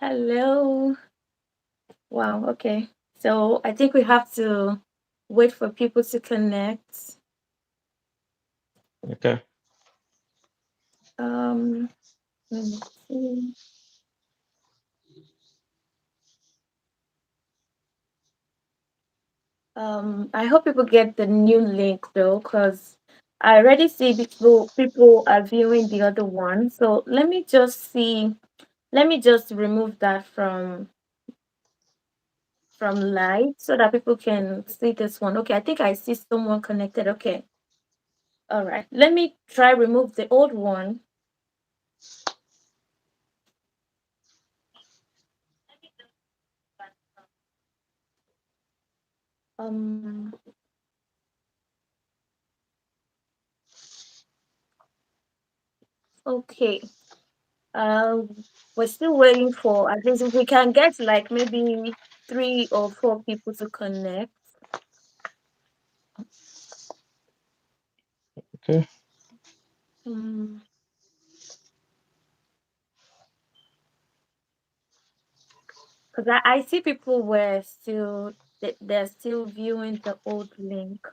Hello. Wow, okay. So I think we have to wait for people to connect. Okay. Um, Let me see. I hope people get the new link though, because I already see people are viewing the other one. So let me just remove that from live so that people can see this one. Okay, I think I see someone connected. Okay. All right. Let me try remove the old one. Um, okay. Uh, we're still waiting for at least if we can get like maybe 3 or 4 people to connect. Okay. Because I see people were still they're still viewing the old link.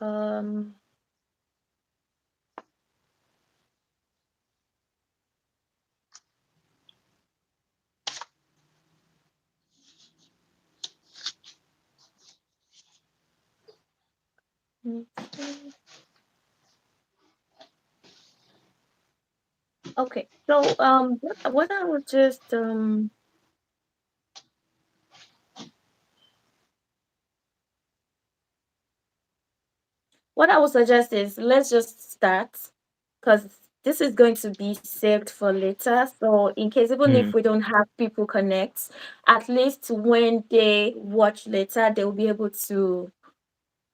Um, let's see. Okay, so what I would just what I would suggest is let's just start because this is going to be saved for later. So in case even if Mm. we don't have people connect, at least when they watch later, they will be able to,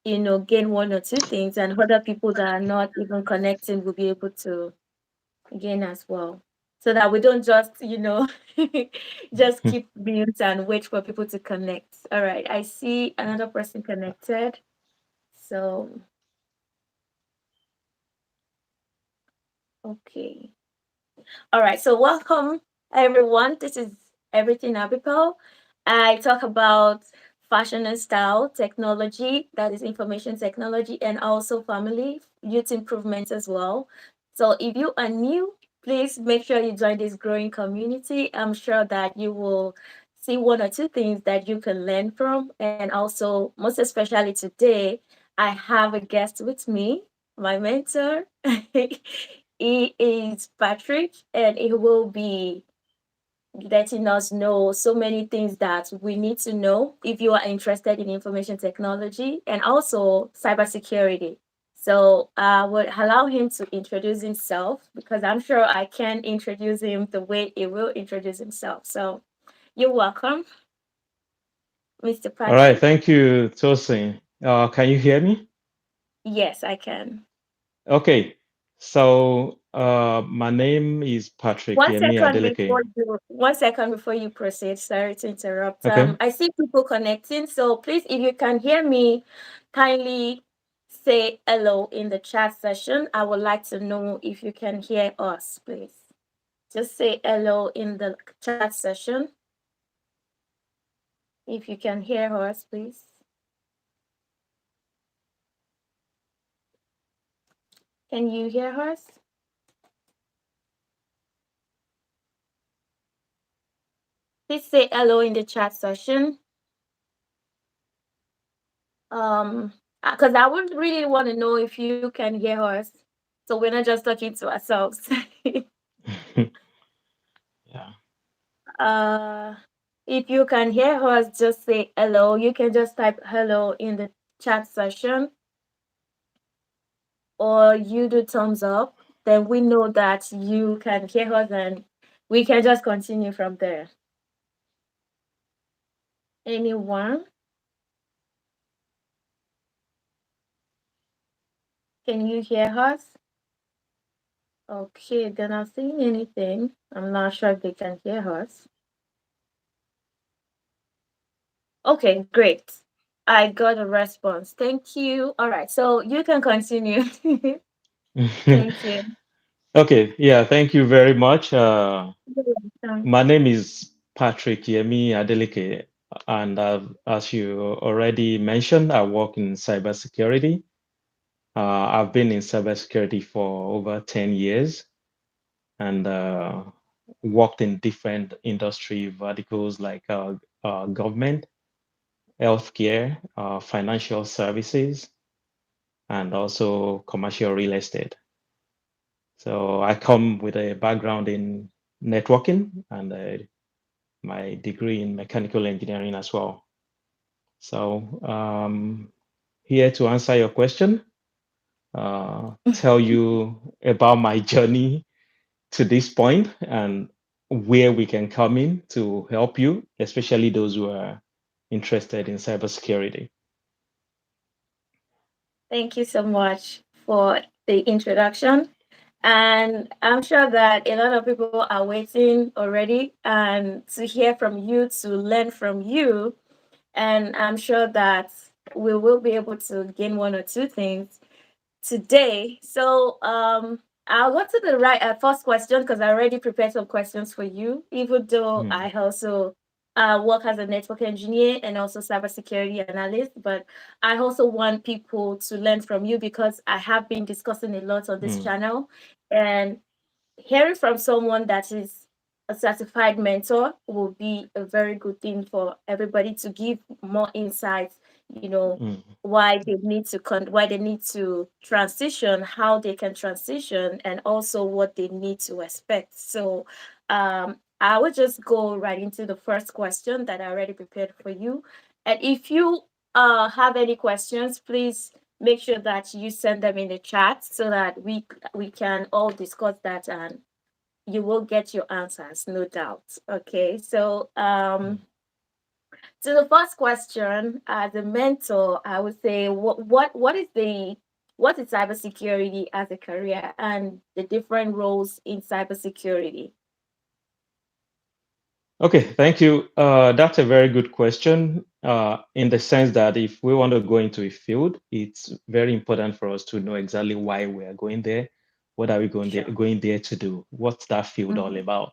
gain 1 or 2 things, and other people that are not even connecting will be able to gain as well. So that we don't just, just keep mute and wait for people to connect. All right, I see another person connected. So, okay. All right, so welcome everyone. This is Everything Abigail. I talk about fashion and style, technology, that is information technology, and also family, youth improvement as well. So if you are new, please make sure you join this growing community. I'm sure that you will see 1 or 2 things that you can learn from. And also, most especially today, I have a guest with me, my mentor. He is Patrick, and he will be letting us know so many things that we need to know if you are interested in information technology and also cybersecurity. So I would allow him to introduce himself because I'm sure I can introduce him the way he will introduce himself. So you're welcome, Mr. All right. Patrick. Thank you, Tosin. Can you hear me? Yes, I can. Okay. So, my name is Patrick One Yemi second before Adeleke. you, 1 second before you proceed. Sorry to interrupt. Okay. I see people connecting, so please, if you can hear me, kindly say hello in the chat session. I would like to know if you can hear us, please. Just say hello in the chat session if you can hear us, please. Can you hear us? Please say hello in the chat session. Um, because I would really want to know if you can hear us, so we're not just talking to ourselves. Yeah. uh, if you can hear us, just say hello. You can just type hello in the chat session, or you do thumbs up. Then we know that you can hear us, and we can just continue from there. Anyone? Can you hear us? Okay, they're not saying anything. I'm not sure if they can hear us. Okay, great. I got a response. Thank you. All right, so you can continue. Thank you. Okay, yeah, thank you very much. Um, My name is Patrick Yemi Adeleke, and as you already mentioned, I work in cybersecurity. I've been in cybersecurity for over 10 years and worked in different industry verticals like government, healthcare, financial services, and also commercial real estate. So I come with a background in networking and my degree in mechanical engineering as well. So here to answer your question, tell you about my journey to this point and where we can come in to help you, especially those who are interested in cybersecurity. Thank you so much for the introduction. And I'm sure that a lot of people are waiting already and to hear from you, to learn from you. And I'm sure that we will be able to gain one or two things today. So I'll go to the right first question because I already prepared some questions for you, even though Mm, I also work as a network engineer and also cybersecurity analyst. But I also want people to learn from you because I have been discussing a lot on this mm, channel, and hearing from someone that is a certified mentor will be a very good thing for everybody to give more insights, mm, why they need to why they need to transition, how they can transition, and also what they need to expect. So I will just go right into the first question that I already prepared for you. And if you have any questions, please make sure that you send them in the chat so that we can all discuss that, and you will get your answers, no doubt. Okay, so to the first question, as a mentor, I would say what is cybersecurity as a career and the different roles in cybersecurity? Okay, thank you. That's a very good question. In the sense that if we want to go into a field, it's very important for us to know exactly why we are going there. What are we Sure. going there to do? What's that field all Mm-hmm. about?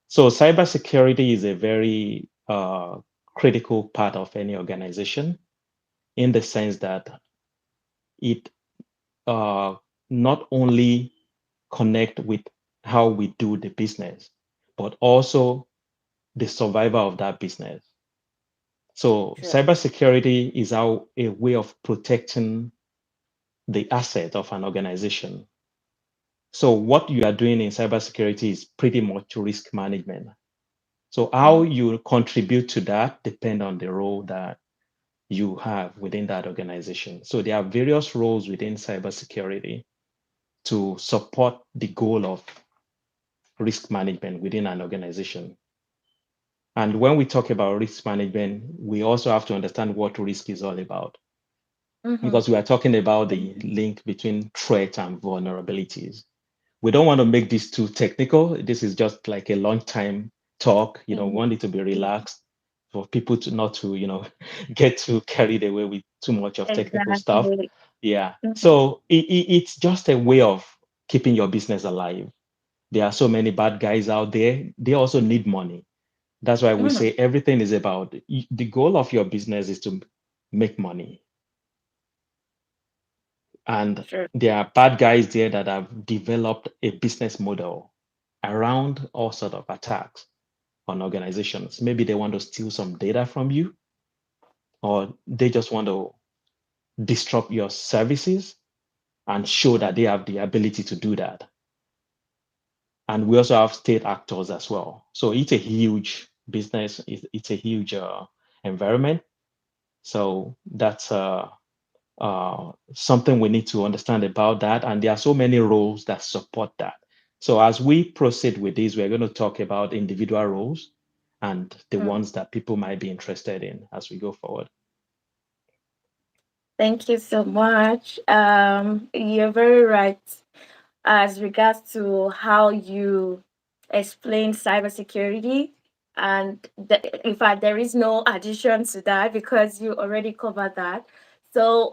So, cybersecurity is a very critical part of any organization in the sense that it not only connect with how we do the business, but also the survival of that business. So Sure. cybersecurity is a way of protecting the asset of an organization. So what you are doing in cybersecurity is pretty much risk management. So how Mm-hmm. you contribute to that depend on the role that you have within that organization. So there are various roles within cybersecurity to support the goal of risk management within an organization. And when we talk about risk management, we also have to understand what risk is all about Mm-hmm. because we are talking about the link between threat and vulnerabilities. We don't want to make this too technical. This is just like a long time talk. We want it to be relaxed for people to not to, get too carried away with too much of technical stuff. Exactly. Yeah. Mm-hmm. So it's just a way of keeping your business alive. There are so many bad guys out there. They also need money. That's why we Mm-hmm. say everything is about the goal of your business is to make money. And Sure. there are bad guys there that have developed a business model around all sort of attacks on organizations. Maybe they want to steal some data from you, or they just want to disrupt your services and show that they Mm-hmm. have the ability to do that. And we also have state actors as well. So it's a huge business. It's a huge environment. So that's something we need to understand about that. And there are so many roles that support that. So as we proceed with this, we're going to talk about individual roles and the Mm. ones that people might be interested in as we go forward. Thank you so much. You're very right as regards to how you explain cybersecurity. And in fact, there is no addition to that because you already covered that. So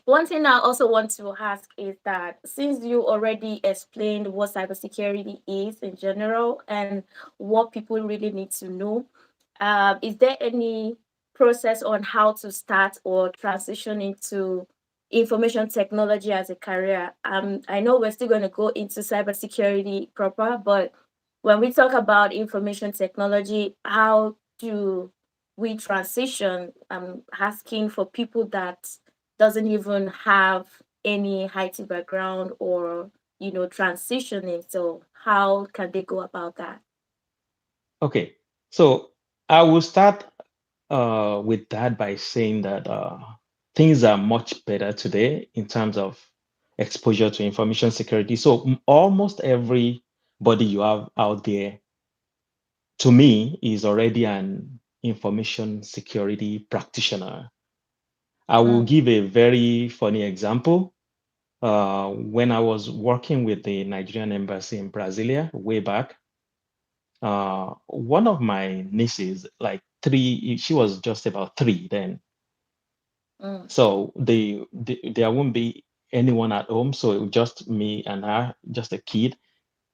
One thing I also want to ask is that since you already explained what cybersecurity is in general and what people really need to know, is there any process on how to start or transition into information technology as a career? I know we're still going to go into cybersecurity proper, but when we talk about information technology, how do we transition? I'm asking for people that doesn't even have any IT background or transitioning. So how can they go about that? Okay, so I will start with that by saying that things are much better today in terms of exposure to information security. So almost everybody you have out there, to me, is already an information security practitioner. I will Mm, give a very funny example. When I was working with the Nigerian embassy in Brasilia way back, one of my nieces, like three, she was just about three then. mm, So there won't be anyone at home. So it was just me and her, just a kid.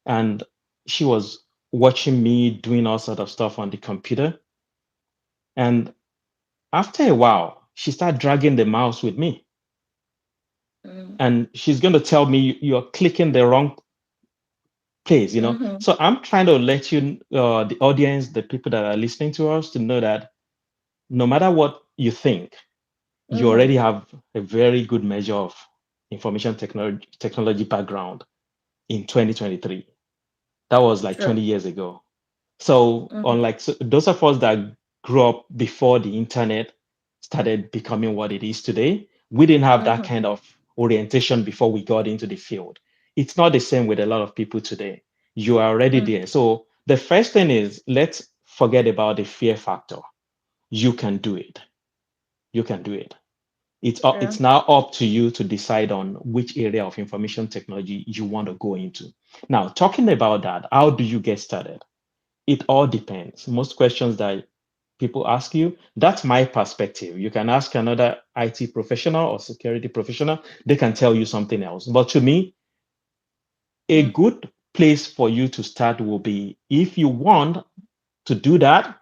And she was watching me doing all sort of stuff on the computer. And after a while, she started dragging the mouse with me. mm, And she's going to tell me you're clicking the wrong place. mm-hmm, So I'm trying to let you, the audience, the people that are listening to us, to know that no matter what you think, you mm-hmm. already have a very good measure of information technology background in 2023. That was like True. 20 years ago. So, Mm-hmm, unlike those of us that grew up before the internet started becoming what it is today, we didn't have that mm-hmm, kind of orientation before we got into the field. It's not the same with a lot of people today. You are already mm, there. So, the first thing is let's forget about the fear factor. You can do it. You can do it. It's true. now up to you to decide on which area of information technology you want to go into. Now, talking about that, how do you get started? It all depends. Most questions that people ask you, that's my perspective. You can ask another IT professional or security professional, they can tell you something else. But to me, a Mm, good place for you to start will be, if you want to do that,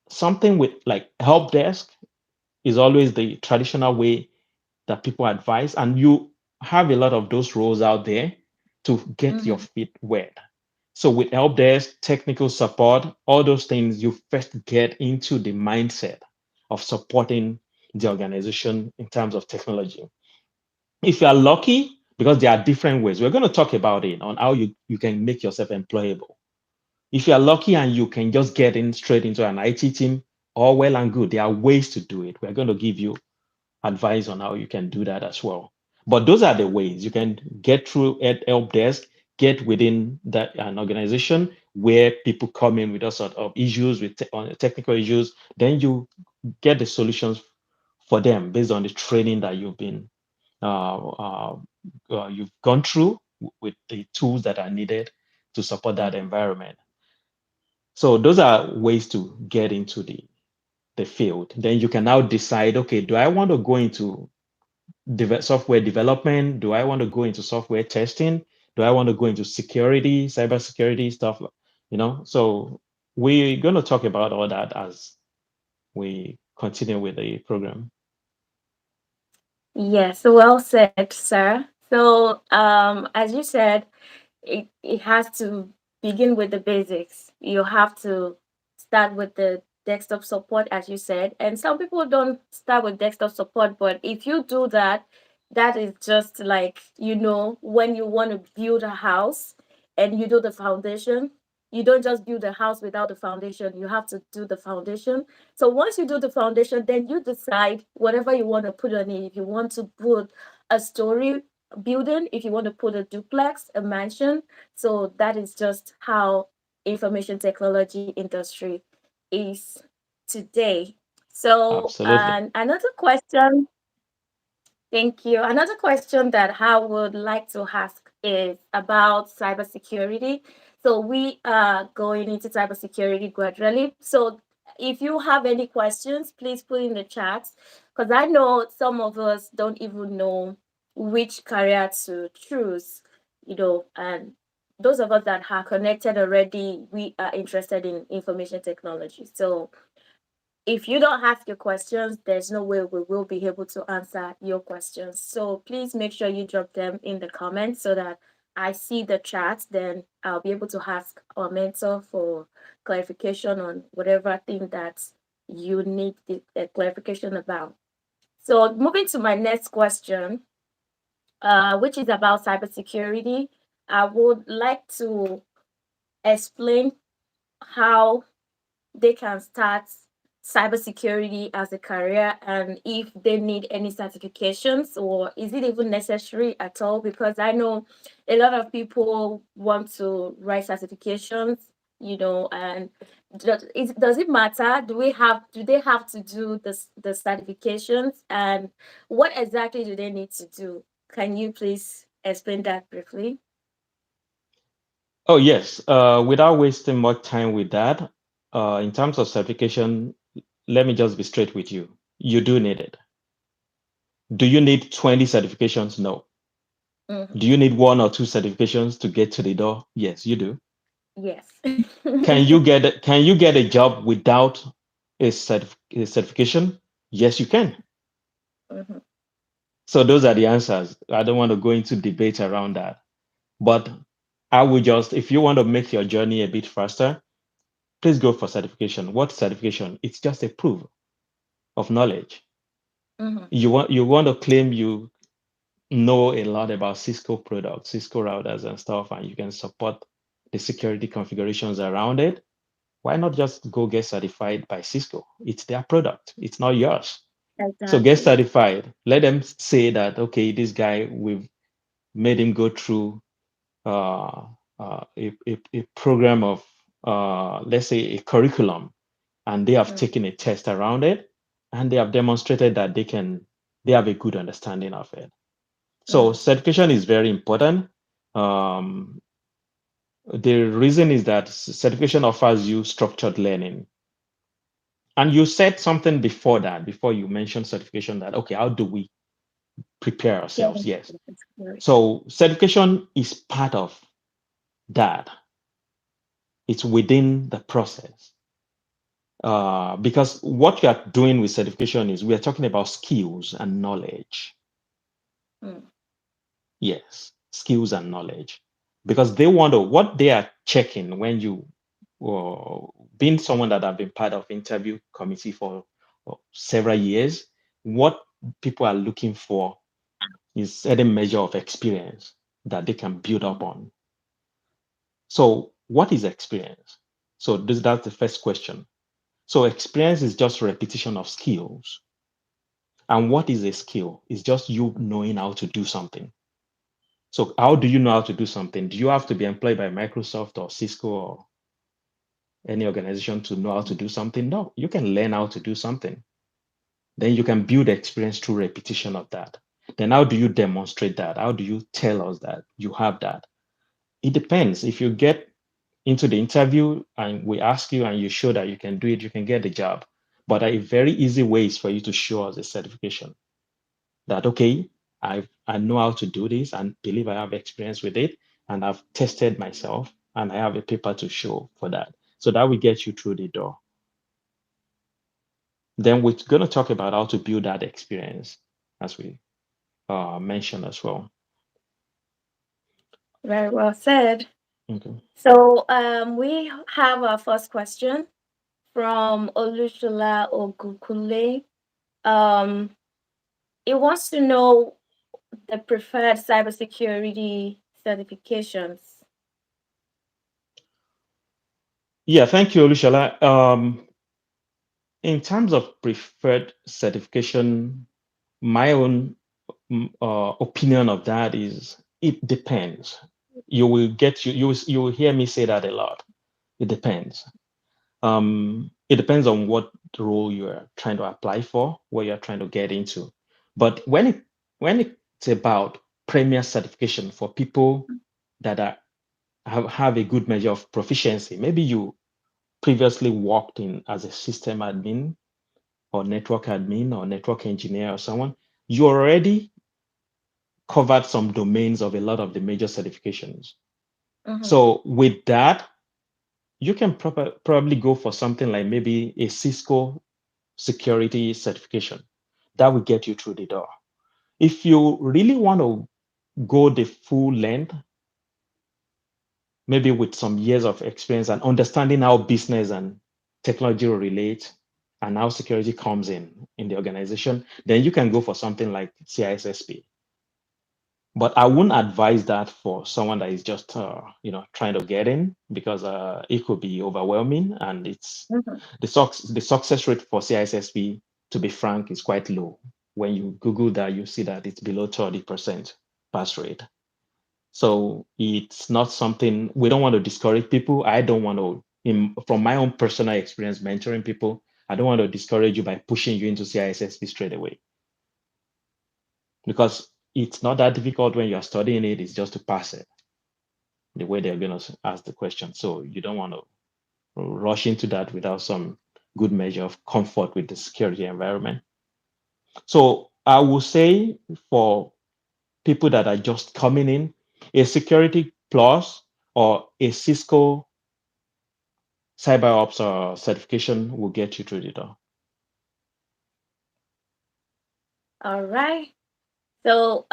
something with like help desk is always the traditional way that people advise, and you have a lot of those roles out there to get your mm-hmm, feet wet. So with help desk, technical support, all those things, you first get into the mindset of supporting the organization in terms of technology. If you are lucky, because there are different ways, we're going to talk about it on how you can make yourself employable. If you are lucky and you can just get in straight into an IT team, all well and good. There are ways to do it. We're going to give you advice on how you can do that as well. But those are the ways you can get through at help desk, get within that an organization where people come in with all sort of issues with on technical issues. Then you get the solutions for them based on the training that you've gone through with the tools that are needed to support that mm-hmm. environment. So those are ways to get into the field. Then you can now decide, okay, do I want to go into software development? Do I want to go into software testing? Do I want to go into security, cybersecurity stuff? So we're going to talk about all that as we continue with the program. Yes, well said, sir. So, as you said, it has to begin with the basics. You have to start with the desktop support, as you said. And some people don't start with desktop support, but if you do that, that is just like, when you want to build a house and you do the foundation, you don't just build a house without the foundation. You have to do the foundation. So once you do the foundation, then you decide whatever you want to put on it. If you want to put a story building, if you want to put a duplex, a mansion. So that is just how information technology industry is today. So, Absolutely. and another question, thank you. Another question that I would like to ask is about cybersecurity. So we are going into cybersecurity gradually. So if you have any questions, please put in the chat. Because I know some of us don't even know which career to choose, and those of us that are connected already, we are interested in information technology. So if you don't ask your questions, there's no way we will be able to answer your questions. So please make sure you drop them in the comments so that I see the chat. Then I'll be able to ask our mentor for clarification on whatever thing that you need the clarification about. So moving to my next question, which is about cybersecurity, I would like to explain how they can start cybersecurity as a career and if they need any certifications or is it even necessary at all, because I know a lot of people want to write certifications, and does it matter, do they have to do the certifications, and what exactly do they need to do? Can you please explain that briefly? Oh, yes. Without wasting much time with that, in terms of certification, let me just be straight with you. You do need it. Do you need 20 certifications? No. Mhm. Do you need one or two certifications to get to the door? Yes, you do. Yes. Can you get a job without a certification? Yes, you can. Mhm. So those are the answers. I don't want to go into debate around that. But I would just, if you want to make your journey a bit faster, please go for certification. What certification? It's just a proof of knowledge. Mhm. You want to claim you know a lot about Cisco products, Cisco routers and stuff, and you can support the security configurations around it. Why not just go get certified by Cisco? It's their product, it's not yours. So get Exactly. certified. Let them say that, okay, this guy, we've made him go through uh, a program of, let's say, a curriculum, and they have Mm, taken a test around it, and they have demonstrated that they have a good understanding of it. So mm, certification is very important. Um, the reason is that certification offers you structured learning. And you said something before that, before you mentioned certification, that, okay, how do we prepare yeah, ourselves? Yes. that's correct. So certification is part of that. It's within the process. Because what you are doing with certification is we are talking about skills and knowledge. Mm, Yes, skills and knowledge. Because they wonder what they are checking when you, being someone that have been part of interview committee for several years, what people are looking for is certain measure of experience that they can build up mm, on. So what is experience? So that's the first question. So experience is just repetition of skills. And what is a skill? It's just you knowing how to do something. So how do you know how to do something? Do you have to be employed by Microsoft or Cisco or any organization to know how to do something? No, you can learn how to do something. Then you can build experience through repetition of that. Then how do you demonstrate that? How do you tell us that you have that? It depends. If you get into the interview and we ask you and you show that you can do it, you can get the job. But a very easy way is for you to show us a certification that, okay, I know how to do this and believe I have experience with it and I've tested myself and I have a paper to show for that. So that will get you through the door. Then we're going to talk about how to build that experience as we mentioned as well. very well said. Okay. So we have our first question from Olushola Ogukule. Um, it wants to know the preferred cybersecurity certifications. Yeah, thank you, Olushala. In terms of preferred certification, my own opinion of that is it depends. You will hear me say that a lot. It depends. It depends on what role you are trying to apply for, what you're trying to get into. But when it's about premier certification for people that have a good measure of proficiency, maybe you previously worked in as a system admin or network admin or network engineer or someone, you already covered some domains of a lot of the major certifications. Mm-hmm. So with that, you can probably go for something like maybe a Cisco security certification. That will get you through the door. If you really want to go the full length, maybe with some years of experience and understanding how business and technology relate and how security comes in the organization, then you can go for something like CISSP. But I wouldn't advise that for someone that is just trying to get in, because it could be overwhelming, and it's Mm-hmm. the success rate for CISSP, to be frank, is quite low. When you Google that, you see that it's below 30% pass rate. So it's not something we don't want to discourage people. I don't want to, from my own personal experience mentoring people, I don't want to discourage you by pushing you into CISSP straight away, because it's not that difficult when you're studying it. It's just to pass it the way they're going to ask the question. So you don't want to rush into that without some good measure of comfort with the security environment. So I will say, for people that are just coming in, a security plus or a Cisco cyber ops certification will get you through the door. All right. So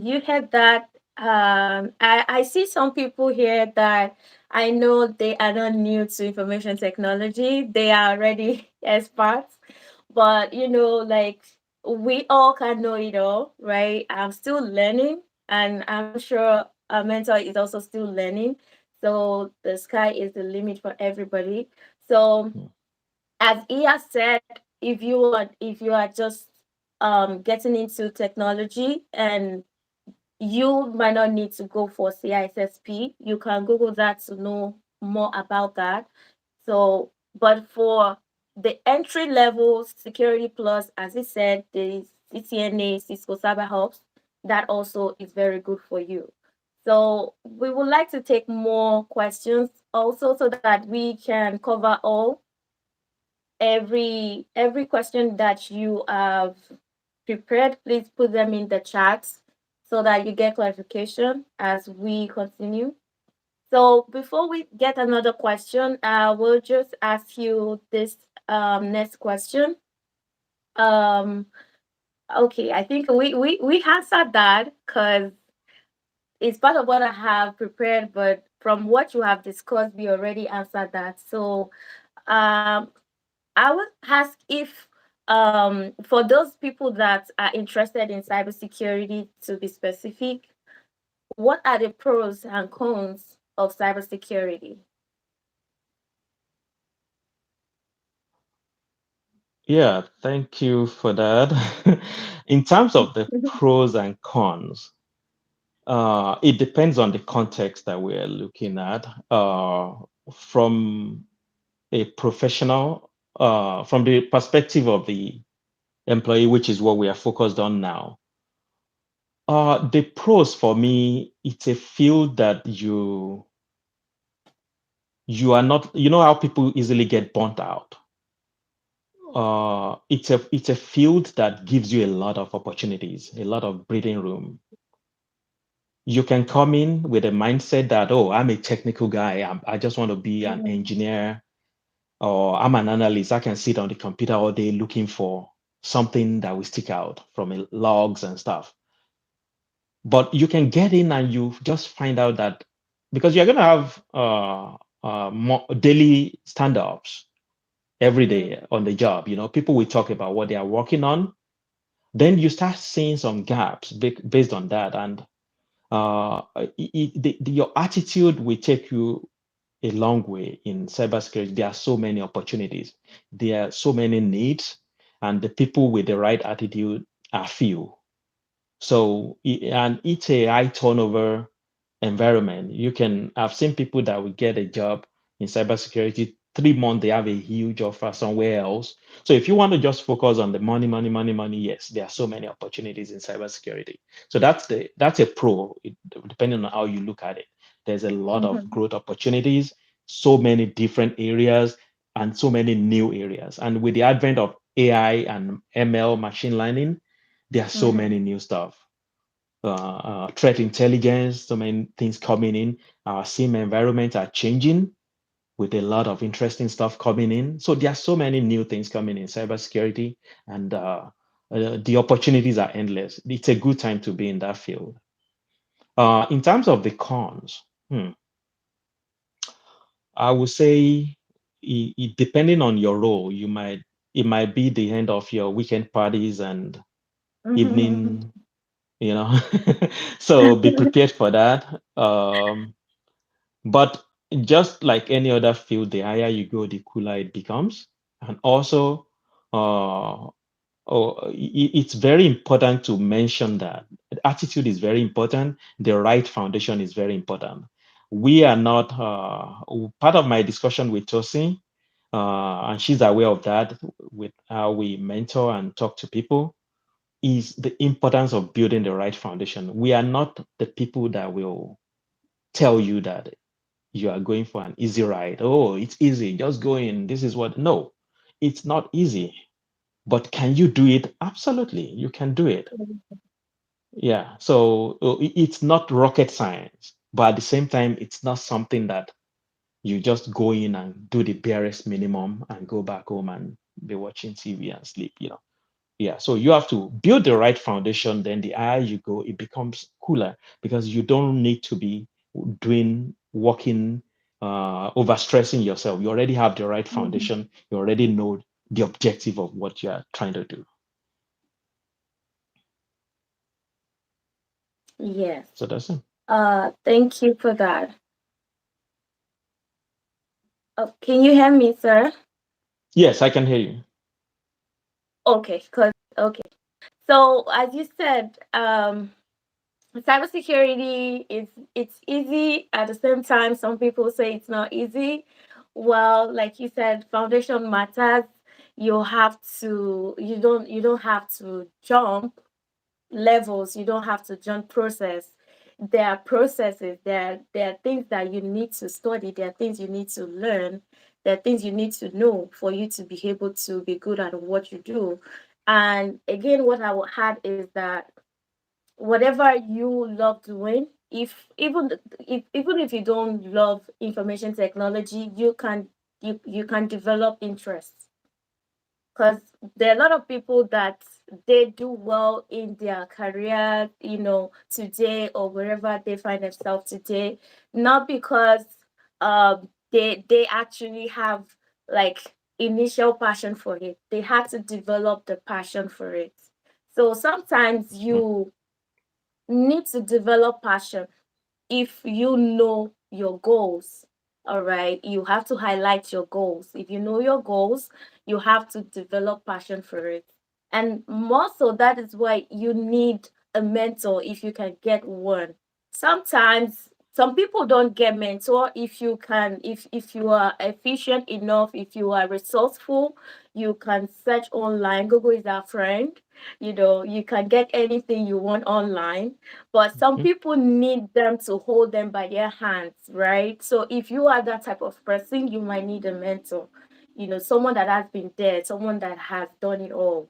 you had that. I see some people here that I know they are not new to information technology. They are already experts, but like we all can know it all, right? I'm still learning, and I'm sure our mentor is also still learning. So the sky is the limit for everybody. So as he has said, if you are just getting into technology, and you might not need to go for CISSP. You can Google that to know more about that. So, but for the entry level security plus, as I said, the CCNA, Cisco Cyber Helps, that also is very good for you. So we would like to take more questions also, so that we can cover all every question that you have prepared. Please put them in the chat so that you get clarification as we continue. So before we get another question, I will just ask you this next question. Um, okay, I think we answered that because it's part of what I have prepared, but from what you have discussed, we already answered that. So um, I would ask if, for those people that are interested in cybersecurity, to be specific, what are the pros and cons of cybersecurity? Yeah, thank you for that. In terms of the pros and cons, it depends on the context that we're looking at. From a professional, from the perspective of the employee, which is what we are focused on now. The pros for me, it's a field that you are not, you know how people easily get burnt out. It's a field that gives you a lot of opportunities, a lot of breathing room. You can come in with a mindset that, oh, I'm a technical guy. I just want to be an Mhm, engineer, or I'm an analyst. I can sit on the computer all day looking for something that will stick out from logs and stuff. But you can get in and you just find out that, because you're going to have daily stand-ups every mhm, day on the job. People will talk about what they are working on. Then you start seeing some gaps based on that, and your attitude will take you a long way in cybersecurity. There are so many opportunities, there are so many needs, and the people with the right attitude are few. So, and it's a high turnover environment. I've seen people that will get a job in cybersecurity, 3 months, they have a huge offer somewhere else. So if you want to just focus on the money, money, money, money, yes, there are so many opportunities in cybersecurity. So that's a pro, depending on how you look at it. There's a lot of mhm, growth opportunities, so many different areas, and so many new areas. And with the advent of AI and ML, machine learning, there are so Mm-hmm. many new stuff. Threat intelligence, so many things coming in. Our SIM environments are changing with a lot of interesting stuff coming in. So there are so many new things coming in cybersecurity, and the opportunities are endless. It's a good time to be in that field. In terms of the cons, I would say depending on your role, it might be the end of your weekend parties and evening, you know. So be prepared for that. But just like any other field, the higher you go, the cooler it becomes. And also, uh, it's very important to mention that attitude is very important. The right foundation is very important. We are not part of my discussion with Tosin, and she's aware of that with how we mentor and talk to people, is the importance of building the right foundation. We are not the people that will tell you that you are going for an easy ride. Oh, it's easy, just go in. This is what. No, it's not easy. But can you do it? Absolutely, you can do it. Yeah. So it's not rocket science, but at the same time, it's not something that you just go in and do the barest minimum and go back home and be watching TV and sleep, Yeah. So you have to build the right foundation. Then the higher you go, it becomes cooler because you don't need to be working, overstressing yourself. You already have the right Mhm. foundation. You already know the objective of what you are trying to do. Yes. So that's it. Thank you for that. Oh, can you hear me, sir? Yes, I can hear you. Okay, okay. So as you said, cybersecurity is it's easy. At the same time, some people say it's not easy. Well, like you said, foundation matters. You don't have to jump levels. You don't have to jump process. There are processes. There are things that you need to study. There are things you need to learn. There are things you need to know for you to be able to be good at what you do. And again, what I would add is that whatever you love doing, if you don't love information technology, you can develop interest, because there are a lot of people that they do well in their career, today or wherever they find themselves today, not because they actually have like initial passion for it. They had to develop the passion for it. So sometimes Mm, you need to develop passion. If you know your goals, all right, you have to highlight your goals. If you know your goals, you have to develop passion for it. And more so, that is why you need a mentor if you can get one. Sometimes some people don't get mentor. If you can, if you are efficient enough, if you are resourceful, you can search online. Google is our friend. You can get anything you want online, but some mm, people need them to hold them by their hands, right? So if you are that type of person, you might need a mentor, someone that has been there, someone that has done it all,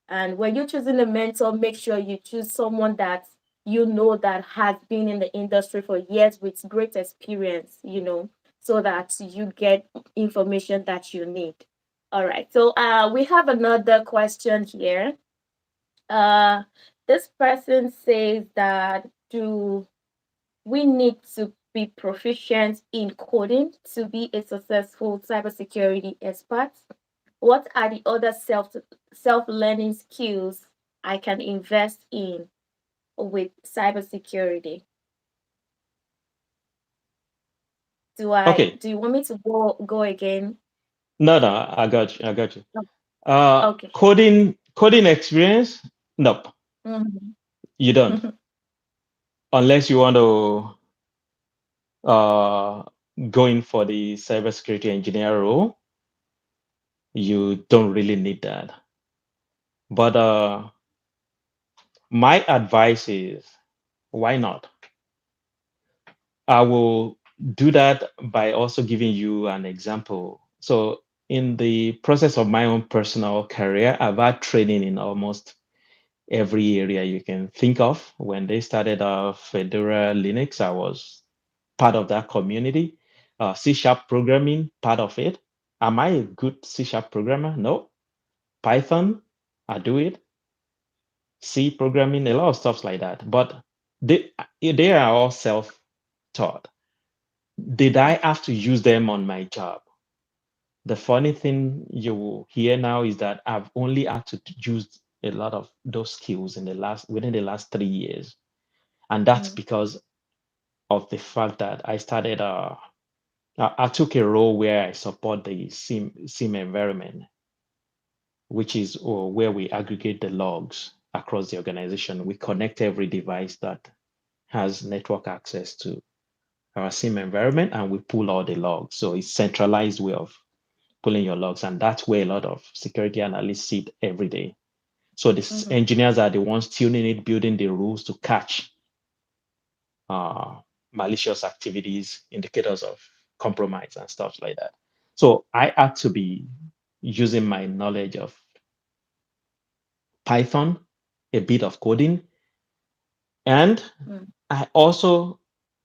and when you're choosing a mentor, make sure you choose someone that that has been in the industry for years with great experience, so that you get information that you need. All right. So we have another question here. uh, this person says that, do we need to be proficient in coding to be a successful cybersecurity expert? What are the other self learning skills I can invest in with cybersecurity? Okay. Do you want me to go again? No, no, I got you. I got you. No. Okay. Coding experience? Nope, Mhm. you don't. Unless you want to uh, go in for the cybersecurity engineer role, you don't really need that. But my advice is, why not? I will do that by also giving you an example. So in the process of my own personal career, I've had training in almost every area you can think of. When they started Fedora Linux, I was part of that community. C Sharp programming, part of it. Am I a good C Sharp programmer? No. Python, I do it. C programming, a lot of stuff like that. But they are all self-taught. Did I have to use them on my job? The funny thing you will hear now is that I've only had to use a lot of those skills within the last 3 years. And that's Mm-hmm. because of the fact that I took a role where I support the SIM environment, which is where we aggregate the logs across the organization. We connect every device that has network access to our SIM environment and we pull all the logs. So it's centralized way of pulling your logs. And that's where a lot of security analysts sit every day. So the Mm-hmm. engineers are the ones tuning it, building the rules to catch uh, malicious activities, indicators of compromise, and stuff like that. So I had to be using my knowledge of Python, a bit of coding, and I also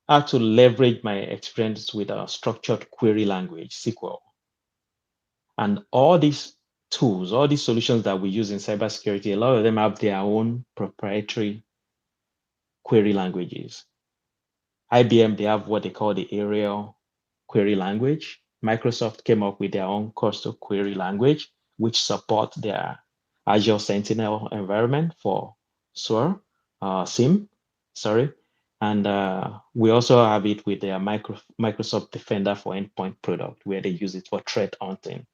had to leverage my experience with a structured query language, SQL. And all these tools, all these solutions that we use in cybersecurity, a lot of them have their own proprietary query languages. IBM, they have what they call the Arial query language. Microsoft came up with their own custom query language, which support their Azure Sentinel environment for SOAR, SIM, sorry. And we also have it with their Microsoft Defender for Endpoint product, where they use it for threat hunting.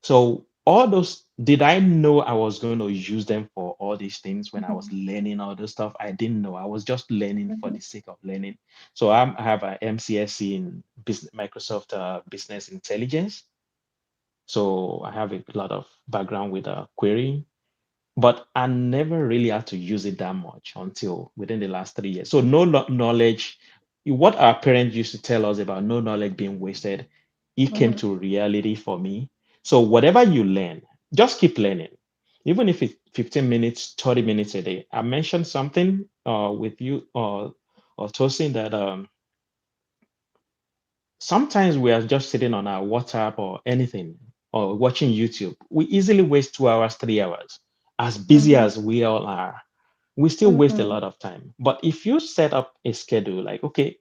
So all those, did I know I was going to use them for all these things when I was Mm-hmm. learning all this stuff? I didn't know. I was just learning for Mm-hmm. the sake of learning. So I have a MCSC in Microsoft Business Intelligence. So I have a lot of background with querying, but I never really had to use it that much until within the last 3 years. So no knowledge, what our parents used to tell us about no knowledge being wasted, it came Mm-hmm. to reality for me. So whatever you learn, just keep learning. Even if it's 15 minutes, 30 minutes a day. I mentioned something with you or Tosin that sometimes we are just sitting on our WhatsApp or anything or watching YouTube. We easily waste 2 hours, 3 hours. As busy Mm-hmm. as we all are, we still waste a Mm-hmm. lot of time. But if you set up a schedule, like, okay,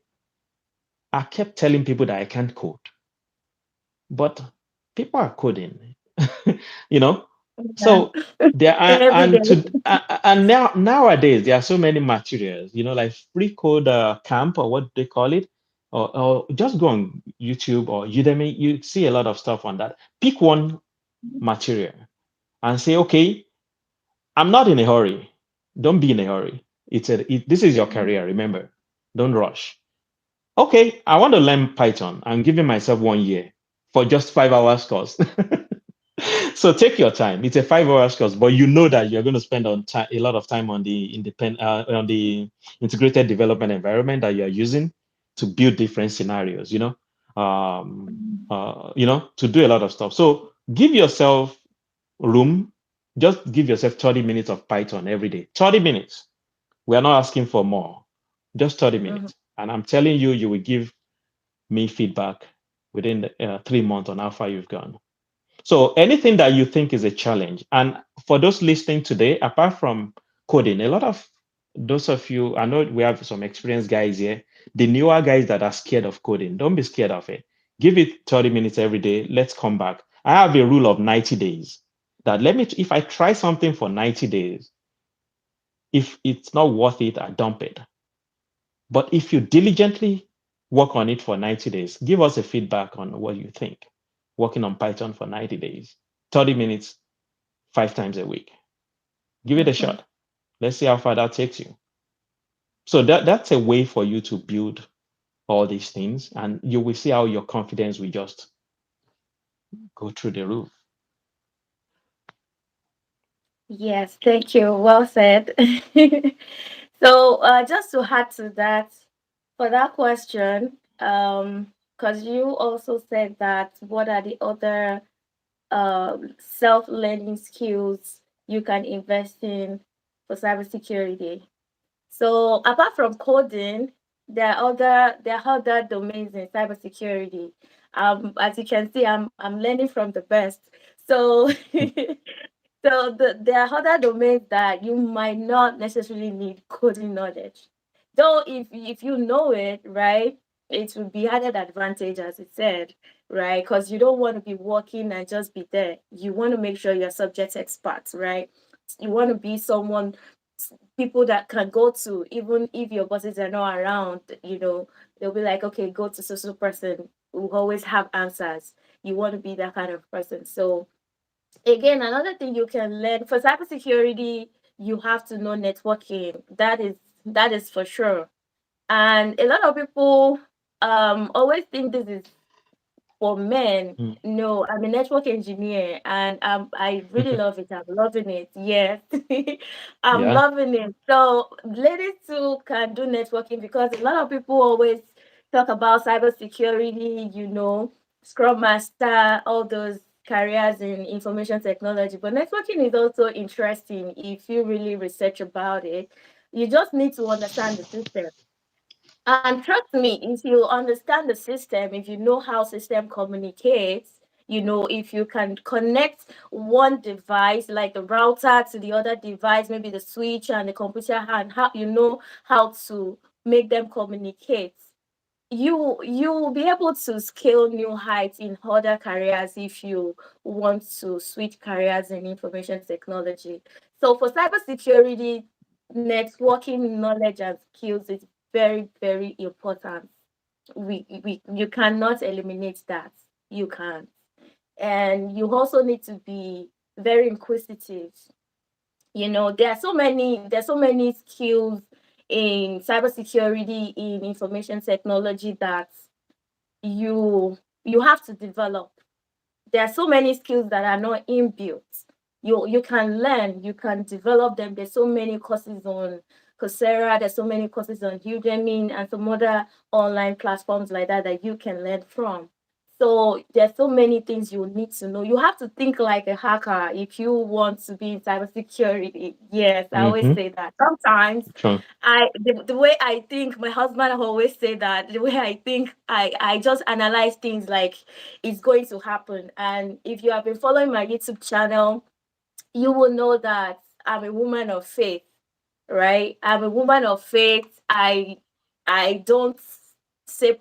I kept telling people that I can't code, but people are coding, you know? Yeah. So there are, Every day. and nowadays there are so many materials, like free code camp or what they call it, or just go on YouTube or Udemy. You see a lot of stuff on that. Pick one material and say, okay, I'm not in a hurry. Don't be in a hurry. This is your career. Remember, don't rush. Okay, I want to learn Python. I'm giving myself 1 year for just 5 hours course. So take your time. It's a 5 hours course, but you know that you're going to spend a lot of time on the on the integrated development environment that you are using to build different scenarios. To do a lot of stuff. So give yourself room. Just give yourself 30 minutes of Python every day. 30 minutes. We are not asking for more. Just 30 Mm-hmm. minutes. And I'm telling you, you will give me feedback within 3 months on how far you've gone. So anything that you think is a challenge, and for those listening today, apart from coding, a lot of those of you, I know we have some experienced guys here, the newer guys that are scared of coding, don't be scared of it. Give it 30 minutes every day. Let's come back. I have a rule of 90 days that if I try something for 90 days, if it's not worth it, I dump it. But if you diligently work on it for 90 days, give us a feedback on what you think. Working on Python for 90 days, 30 minutes, 5 times a week. Give it a Mm-hmm. shot. Let's see how far that takes you. So that's a way for you to build all these things, and you will see how your confidence will just go through the roof. Yes, thank you. Well said. So, just to add to that, for that question, because you also said that what are the other self-learning skills you can invest in for cybersecurity. So apart from coding, there are other domains in cybersecurity. As you can see, I'm learning from the best. So there are other domains that you might not necessarily need coding knowledge. Though if you know it, right, it will be added advantage as it said, right? Because you don't want to be working and just be there. You want to make sure you're subject experts, right? You want to be someone people that can go to even if your bosses are not around, they'll be like, okay, go to social person who always have answers. You want to be that kind of person. So again, another thing you can learn for cybersecurity, you have to know networking. That is for sure. And a lot of people always think this is for men. Mm. No, I'm a network engineer and I really love it. I'm loving it. Yes. I'm Yeah. loving it. So ladies too can do networking because a lot of people always talk about cybersecurity, Scrum Master, all those careers in information technology. But networking is also interesting if you really research about it. You just need to understand the system. And trust me, if you understand the system, if you know how system communicates, if you can connect one device like the router to the other device, maybe the switch and the computer, and how how to make them communicate, you will be able to scale new heights in other careers if you want to switch careers in information technology. So for cybersecurity, networking knowledge and skills is very, very important. You cannot eliminate that. You can't. And you also need to be very inquisitive. There are so many skills in cybersecurity, in information technology that you you have to develop. There are so many skills that are not inbuilt. You can learn, you can develop them. There's so many courses on Coursera, there's so many courses on Udemy and some other online platforms like that that you can learn from. So there's so many things you need to know. You have to think like a hacker if you want to be in cybersecurity. Yes, I always Mm-hmm. say that. Sometimes True. the way I think, my husband always say that the way I think, I just analyze things like it's going to happen. And if you have been following my YouTube channel, you will know that I'm a woman of faith, right? I'm a woman of faith. I don't say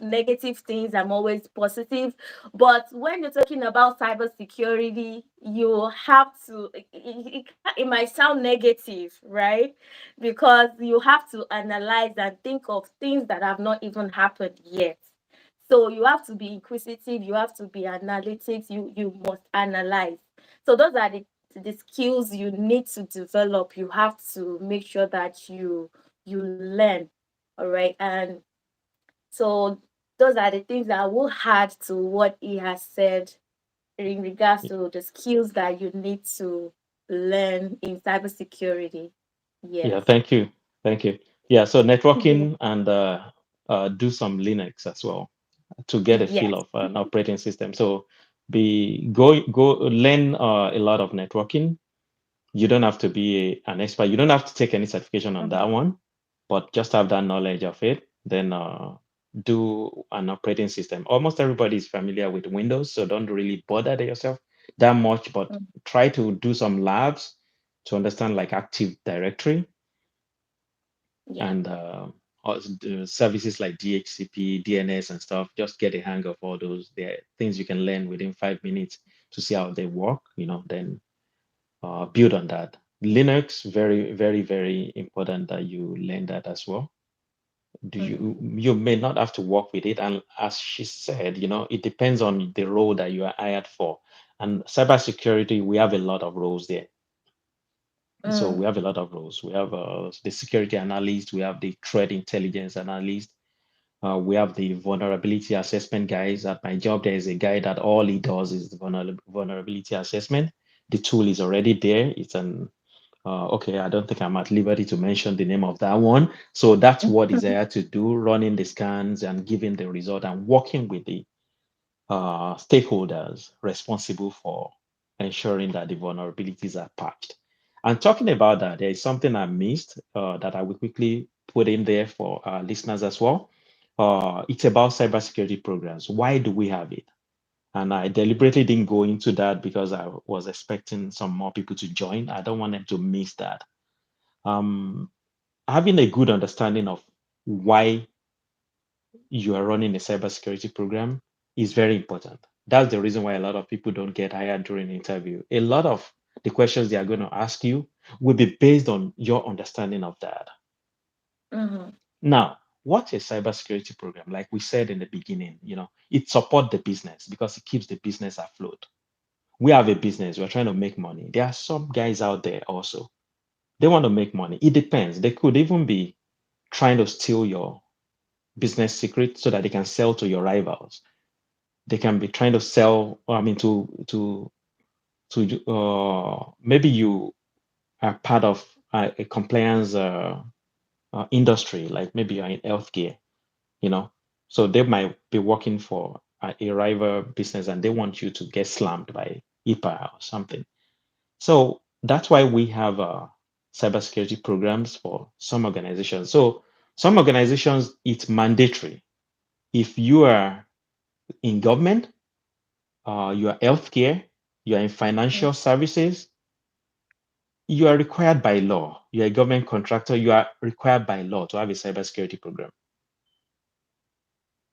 negative things. I'm always positive. But when you're talking about cybersecurity, you have to it might sound negative, right? Because you have to analyze and think of things that have not even happened yet. So you have to be inquisitive, you have to be analytics, you must analyze. So those are the skills you need to develop. You have to make sure that you learn. All right. And so those are the things that I will add to what he has said in regards to the skills that you need to learn in cybersecurity. Yeah. Yes. Thank you. Thank you. Yeah. So Yeah. networking and do some Linux as well to get a feel Yes. of an operating system. So go learn a lot of networking. You don't have to be an expert. You don't have to take any certification on Mhm. that one, but just have that knowledge of it. Then do an operating system. Almost everybody is familiar with Windows, so don't really bother yourself that much, but Mm. try to do some labs to understand like Active Directory Yeah. and services like DHCP, DNS, and stuff. Just get a hang of all those. There are things you can learn within 5 minutes to see how they work. Then build on that. Linux, very, very, very important that you learn that as well. Do Mhm. you may not have to work with it, and as she said, it depends on the role that you are hired for. And cybersecurity, we have a lot of roles there. So Mm. we have a lot of roles. We have the security analyst, we have the threat intelligence analyst, we have the vulnerability assessment guys. At my job, there is a guy that all he does is the vulnerability assessment. The tool is already there. It's an Okay, I don't think I'm at liberty to mention the name of that one. So that's what is there to do, running the scans and giving the result and working with the stakeholders responsible for ensuring that the vulnerabilities are patched. And talking about that, there is something I missed that I will quickly put in there for our listeners as well. It's about cybersecurity programs. Why do we have it? And I deliberately didn't go into that because I was expecting some more people to join. I don't want them to miss that. Um, Having a good understanding of why you are running a cybersecurity program is very important. That's the reason why a lot of people don't get hired during the interview. A lot of the questions they are going to ask you will be based on your understanding of that. Mm-hmm. Now, what's a cybersecurity program? Like we said in the beginning, it supports the business because it keeps the business afloat. We have a business, we're trying to make money. There are some guys out there also. They want to make money. It depends. They could even be trying to steal your business secret so that they can sell to your rivals. They can be trying to sell, I mean, to maybe you are part of a compliance industry, like maybe you're in healthcare, you know. So they might be working for a rival business and they want you to get slammed by IPA or something. So that's why we have cybersecurity programs for some organizations. So some organizations, it's mandatory. If you are in government, you are healthcare, you are in financial services, you are required by law. You are a government contractor, you are required by law to have a cybersecurity program.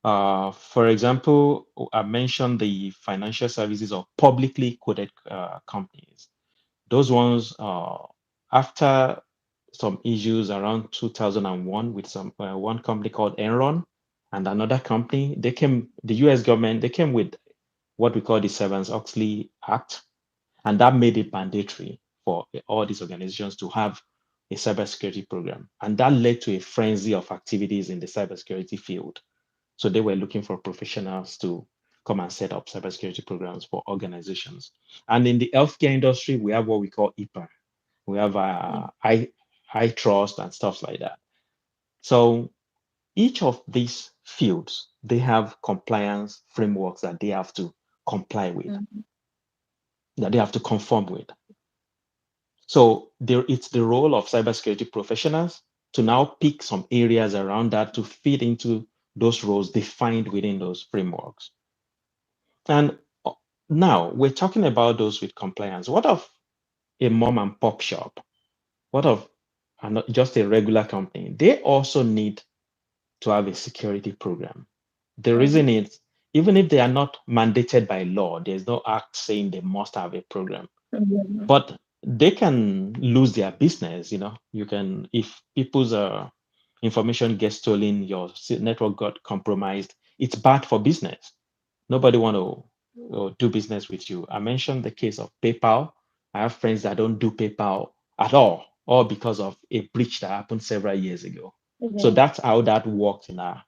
For example, I mentioned the financial services or publicly quoted companies. Those ones, after some issues around 2001 with some one company called Enron and another company, the US government, they came with what we call the Sarbanes-Oxley Act, and that made it mandatory for all these organizations to have a cybersecurity program. And that led to a frenzy of activities in the cybersecurity field. So they were looking for professionals to come and set up cybersecurity programs for organizations. And in the healthcare industry, we have what we call IPA. We have I trust and stuff like that. So each of these fields, they have compliance frameworks that they have to comply with, Mm-hmm. that they have to conform with. So it's the role of cybersecurity professionals to now pick some areas around that to fit into those roles defined within those frameworks. And now we're talking about those with compliance. What of a mom and pop shop? What of just a regular company? They also need to have a security program. The reason Mm-hmm. is, even if they are not mandated by law, there's no act saying they must have a program, Mm-hmm. but they can lose their business. You can, if people's information gets stolen, your network got compromised, it's bad for business. Nobody want to do business with you. I mentioned the case of PayPal. I have friends that don't do PayPal at all because of a breach that happened several years ago. So Yeah. that's how that works in our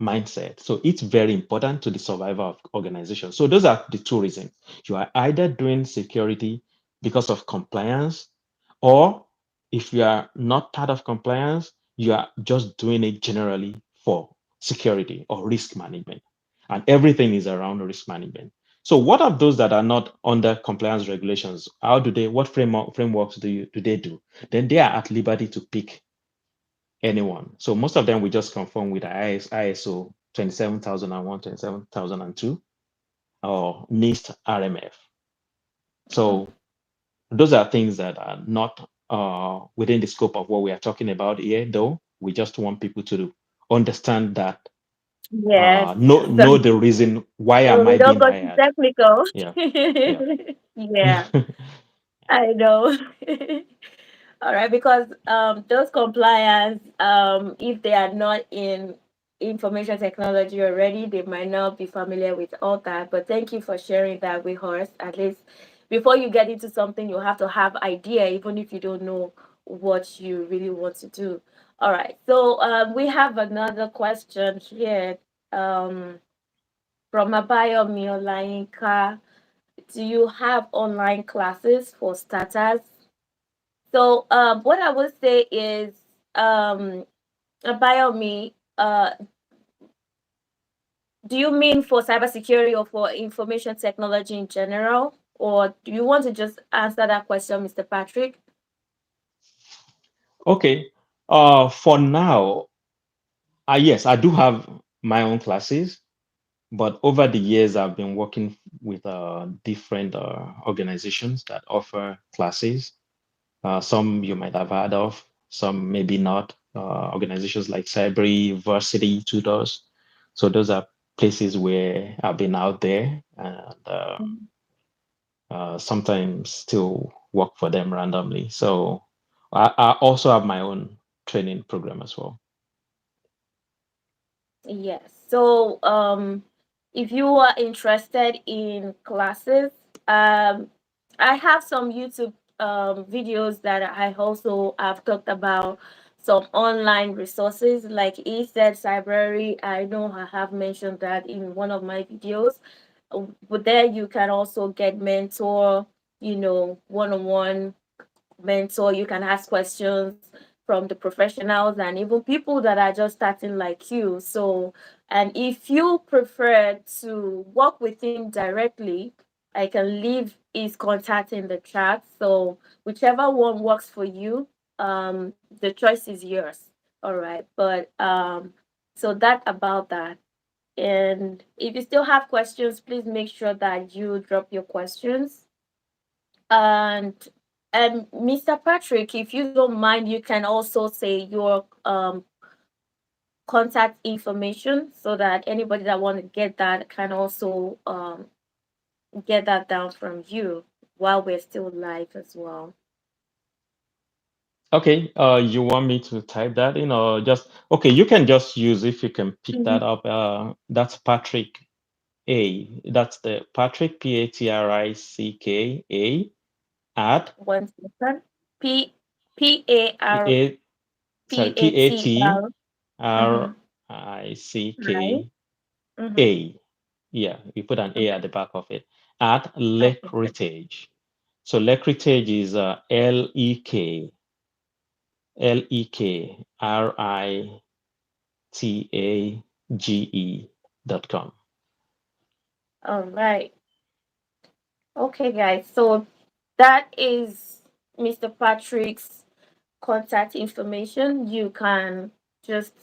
mindset. So it's very important to the survival of organizations. So those are the two reasons. You are either doing security because of compliance, or if you are not part of compliance, you are just doing it generally for security or risk management. And everything is around risk management. So what are those that are not under compliance regulations? What frameworks do they do? Then they are at liberty to pick anyone. So most of them we just conform with ISO 27001, 27002, or NIST RMF. So those are things that are not within the scope of what we are talking about here, though. We just want people to understand that, Yes. know the reason why So am we I don't being go too hired. technical. Yeah, yeah. Yeah, I know. All right, because those compliance, if they are not in information technology already, they might not be familiar with all that. But thank you for sharing that with us. At least before you get into something, you have to have idea, even if you don't know what you really want to do. All right, so we have another question here. Um, from Abayomi Olayinka, do you have online classes for starters? So what I would say is um, about me. Do you mean for cybersecurity or for information technology in general? Or do you want to just answer that question, Mr. Patrick? Okay. For now, yes, I do have my own classes, but over the years, I've been working with different organizations that offer classes. Some you might have heard of, some maybe not. Organizations like Cybersecurity Tutors. So those are places where I've been out there and sometimes still work for them randomly. So I also have my own training program as well. Yes. So, if you are interested in classes, um, I have some YouTube videos that I also have talked about some online resources like he said Cybrary. I know I have mentioned that in one of my videos. But there you can also get mentor, one-on-one mentor. You can ask questions from the professionals and even people that are just starting like you. So, and if you prefer to work with him directly, I can leave his contact in the chat. So, whichever one works for you, the choice is yours. All right. But so that about that. And if you still have questions, please make sure that you drop your questions. And Mr. Patrick, if you don't mind, you can also say your contact information so that anybody that want to get that can also get that down from you while we're still live as well. Okay, you want me to type that in or just okay, you can just use if you can pick that Mhm. up. That's Patrick A. That's the Patrick Patrick at One second. P P A sorry A P A T T L. R Mm-hmm. I C Right. K Mm-hmm. A. Yeah, we put an A at the back of it at Okay. Lekritage. So Lekritage is LEKRITAGE.com. All right. Okay, guys. So that is Mr. Patrick's contact information. You can just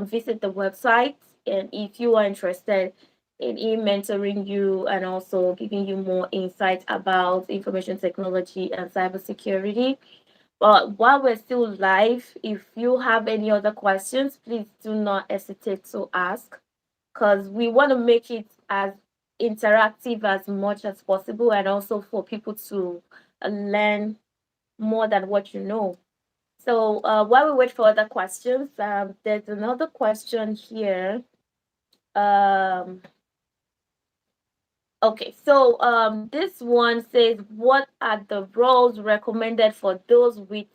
visit the website, and if you are interested in him mentoring you and also giving you more insight about information technology and cybersecurity. But while we're still live, if you have any other questions, please do not hesitate to ask because we want to make it as interactive as much as possible and also for people to learn more than what you know. So while we wait for other questions, there's another question here. Um, okay, so this one says, what are the roles recommended for those with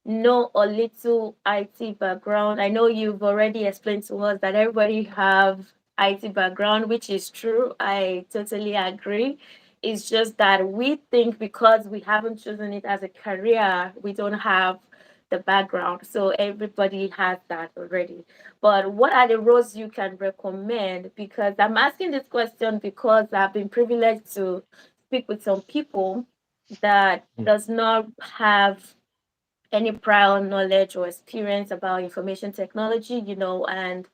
no or little IT background? I know you've already explained to us that everybody have IT background, which is true. I totally agree. It's just that we think because we haven't chosen it as a career, we don't have the background. So everybody has that already. But what are the roles you can recommend? Because I'm asking this question because I've been privileged to speak with some people that does not have any prior knowledge or experience about information technology, and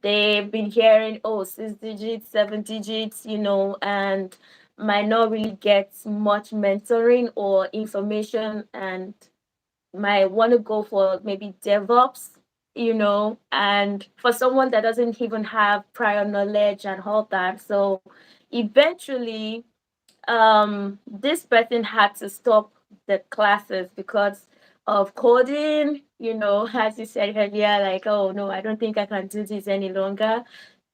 they've been hearing, oh, 6 digits, 7 digits, and might not really get much mentoring or information and might want to go for maybe DevOps, and for someone that doesn't even have prior knowledge and all that. So eventually this person had to stop the classes because of coding, as you said earlier, like, oh no, I don't think I can do this any longer.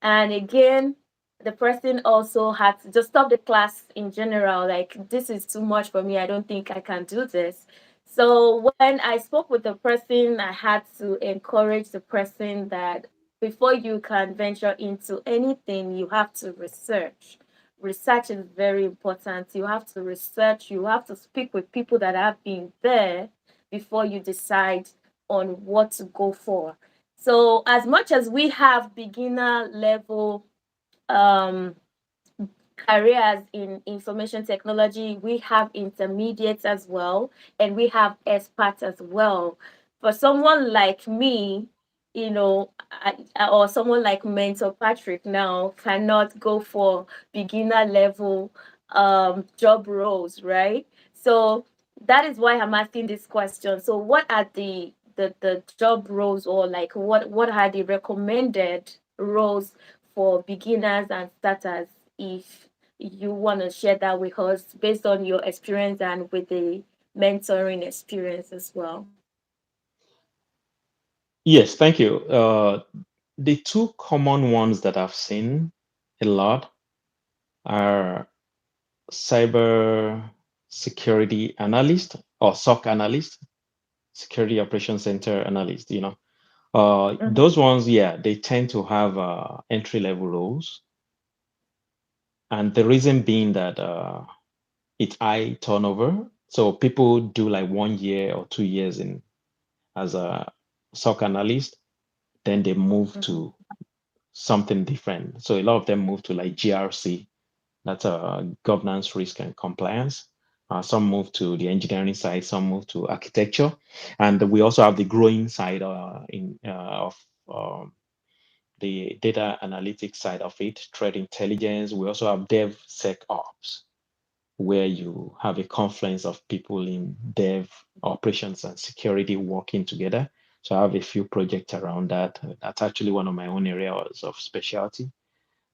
And again, the person also had to just stop the class in general, like, this is too much for me, I don't think I can do this. So when I spoke with the person, I had to encourage the person that before you can venture into anything, you have to research, research is very important. You have to research, you have to speak with people that have been there before you decide on what to go for. So as much as we have beginner level um careers in information technology, we have intermediates as well, and we have experts as well. For someone like me, or someone like Mentor Patrick now cannot go for beginner level job roles, right? So that is why I'm asking this question. So what are the job roles, or like what are the recommended roles for beginners and starters, if you want to share that with us based on your experience and with the mentoring experience as well? Yes, thank you. The two common ones that I've seen a lot are cyber security analyst or SOC analyst, security operations center analyst. Those Mm-hmm. ones, yeah, they tend to have entry level roles, and the reason being that it's high turnover. So people do like 1 year or 2 years in as a SOC analyst, then they move to something different. So a lot of them move to like GRC, that's governance, risk, and compliance. Some move to the engineering side, some move to architecture, and we also have the growing side of um, the data analytics side of it, threat intelligence. We also have DevSecOps, where you have a confluence of people in dev, operations, and security working together. So I have a few projects around that. That's actually one of my own areas of specialty.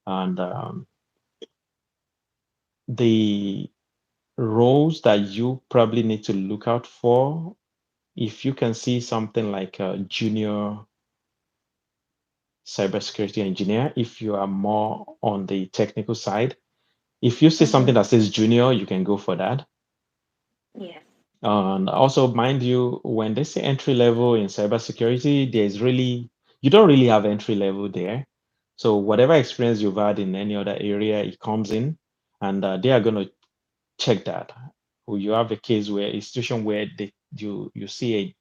And the roles that you probably need to look out for, if you can see something like a junior cybersecurity engineer, if you are more on the technical side, if you see something Mm-hmm. that says junior, you can go for that. Yes. And also, mind you, when they say entry level in cybersecurity, you don't really have entry level there. So whatever experience you've had in any other area, it comes in, and they are going to check that. Or you have a case where a situation where you see a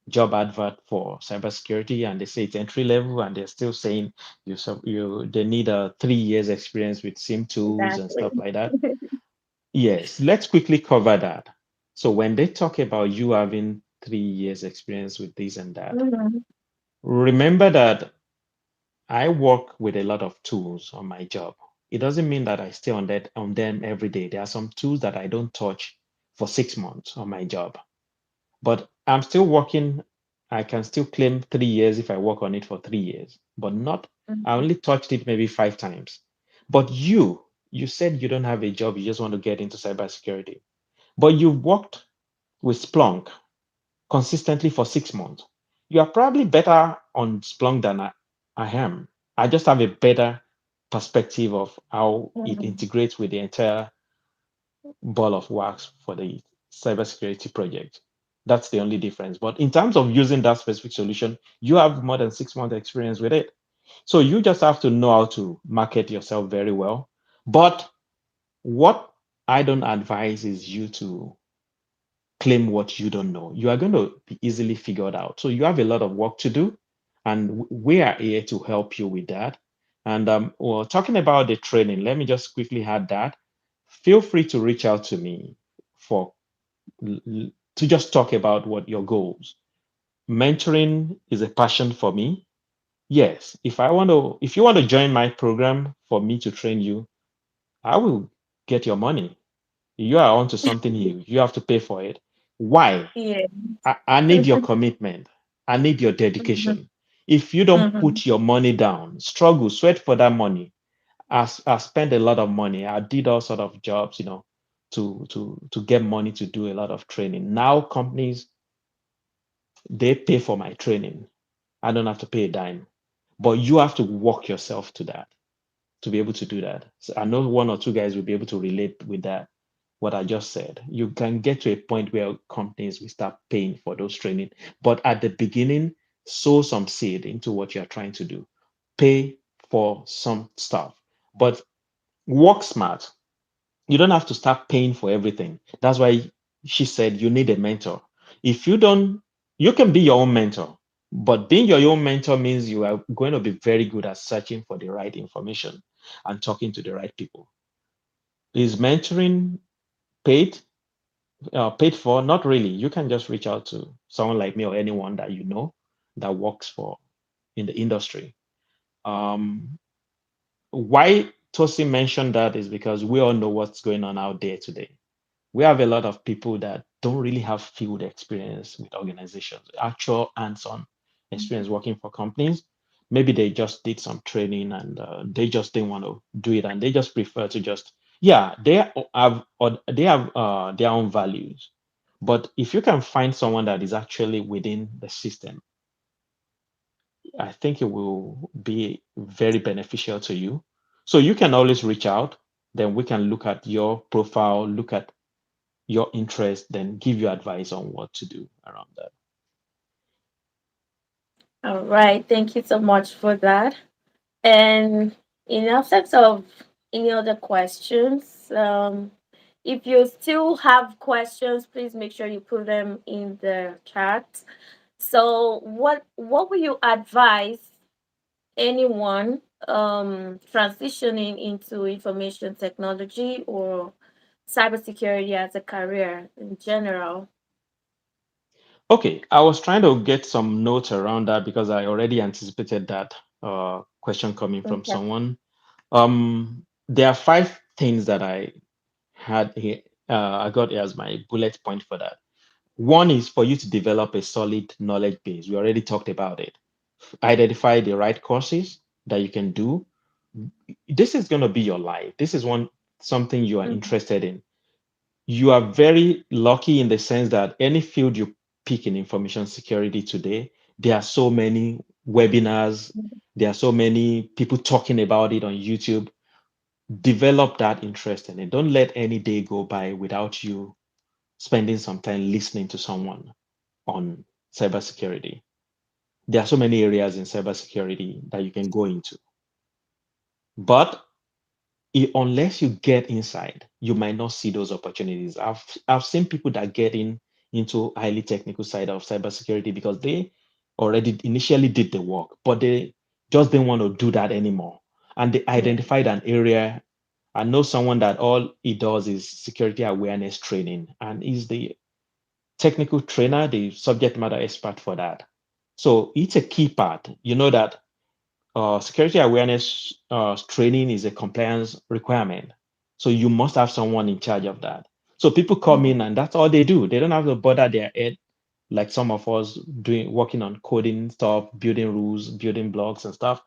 job advert for cybersecurity and they say it's entry level, and they're still saying they need a 3 years experience with SIM tools and Exactly. stuff like that. Yes, let's quickly cover that. So when they talk about you having 3 years experience with this and that, Mm-hmm. remember that I work with a lot of tools on my job. It doesn't mean that I stay on them every day. There are some tools that I don't touch for 6 months on my job, but I'm still working. I can still claim 3 years if I work on it for 3 years, but not. I Mm-hmm. only touched it maybe 5 times. But you said you don't have a job. You just want to get into cybersecurity, but you've worked with Splunk consistently for 6 months. You are probably better on Splunk than I am. I just have a better perspective of how it Mm-hmm. integrates with the entire ball of wax for the cybersecurity project. That's the only difference. But in terms of using that specific solution, you have more than 6 months experience with it. So you just have to know how to market yourself very well. But what I don't advise is you to claim what you don't know. You are going to be easily figured out. So you have a lot of work to do, and we are here to help you with that. And well, talking about the training, let me just quickly add that. Feel free to reach out to me for to just talk about what your goals. Mentoring is a passion for me. Yes, if you want to join my program for me to train you, I will get your money. You are onto something here. You have to pay for it. Why? Yeah. I need your commitment. I need your Mm-hmm. dedication. If you don't Mm-hmm. put your money down, struggle, sweat for that money. I spent a lot of money. I did all sort of jobs, to get money to do a lot of training. Now companies, they pay for my training. I don't have to pay a dime. But you have to work yourself to that, to be able to do that. So I know one or two guys will be able to relate with that, what I just said. You can get to a point where companies will start paying for those training. But at the beginning, sow some seed into what you're trying to do. Pay for some stuff. But Work smart. You don't have to start paying for everything. That's why she said you need a mentor. If you don't, you can be your own mentor, but being your own mentor means you are going to be very good at searching for the right information and talking to the right people. Is mentoring paid? Paid for? Not really. You can just reach out to someone like me or anyone that you know that works for in the industry. Um, why Tosi mentioned that is because we all know what's going on out there today. We have a lot of people that don't really have field experience with organizations, actual hands-on experience working for companies. Maybe they just did some training and they just didn't want to do it, and they just prefer to just, yeah, they have their own values. But if you can find someone that is actually within the system, I think it will be very beneficial to you. So you can always reach out. Then we can look at your profile, look at your interest, then give you advice on what to do around that. All right. Thank you so much for that. And in absence of any other questions, if you still have questions, please make sure you put them in the chat. So, what will you advise anyone transitioning into information technology or cybersecurity as a career in general? Okay, I was trying to get some notes around that because I already anticipated that question coming from Okay. someone. There are five things that I had here. I got as my bullet point for that. One is for you to develop a solid knowledge base. We already talked about it. Identify the right courses that you can do. This is going to be your life. This is one something you are Mhm. interested in. You are very lucky in the sense that any field you pick in information security today, there are so many webinars, there are so many people talking about it on YouTube. Develop that interest in it. Don't let any day go by without you spending some time listening to someone on cybersecurity. There are so many areas in cybersecurity that you can go into. But unless you get inside, you might not see those opportunities. I've seen people that get into highly technical side of cybersecurity because they already initially did the work, but they just didn't want to do that anymore. And they Yeah. identified an area. I know someone that all he does is security awareness training, and he's the technical trainer, the subject matter expert for that. So it's a key part. You know that security awareness training is a compliance requirement. So you must have someone in charge of that. So people come Mhm. in and that's all they do. They don't have to bother their head like some of us doing working on coding stuff, building rules, building blogs and stuff.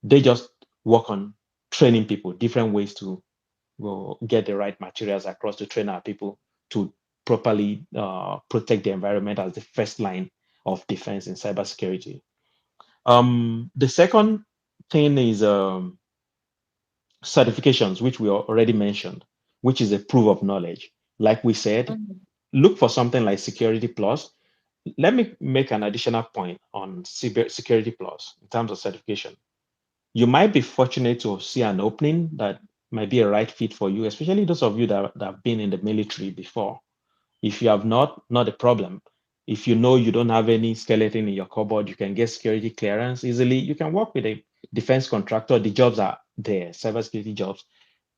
They just work on training people, different ways to get the right materials across to train our people to properly protect the environment as the first line of defense in cybersecurity. The second thing is certifications, which we already mentioned, which is a proof of knowledge. Like we said, Mhm. look for something like Security Plus. Let me make an additional point on Security Plus in terms of certification. You might be fortunate to see an opening that might be a right fit for you, especially those of you that have been in the military before. If you have not a problem. If you know you don't have any skeleton in your cupboard, you can get security clearance easily. You can work with a defense contractor. The jobs are there, cybersecurity jobs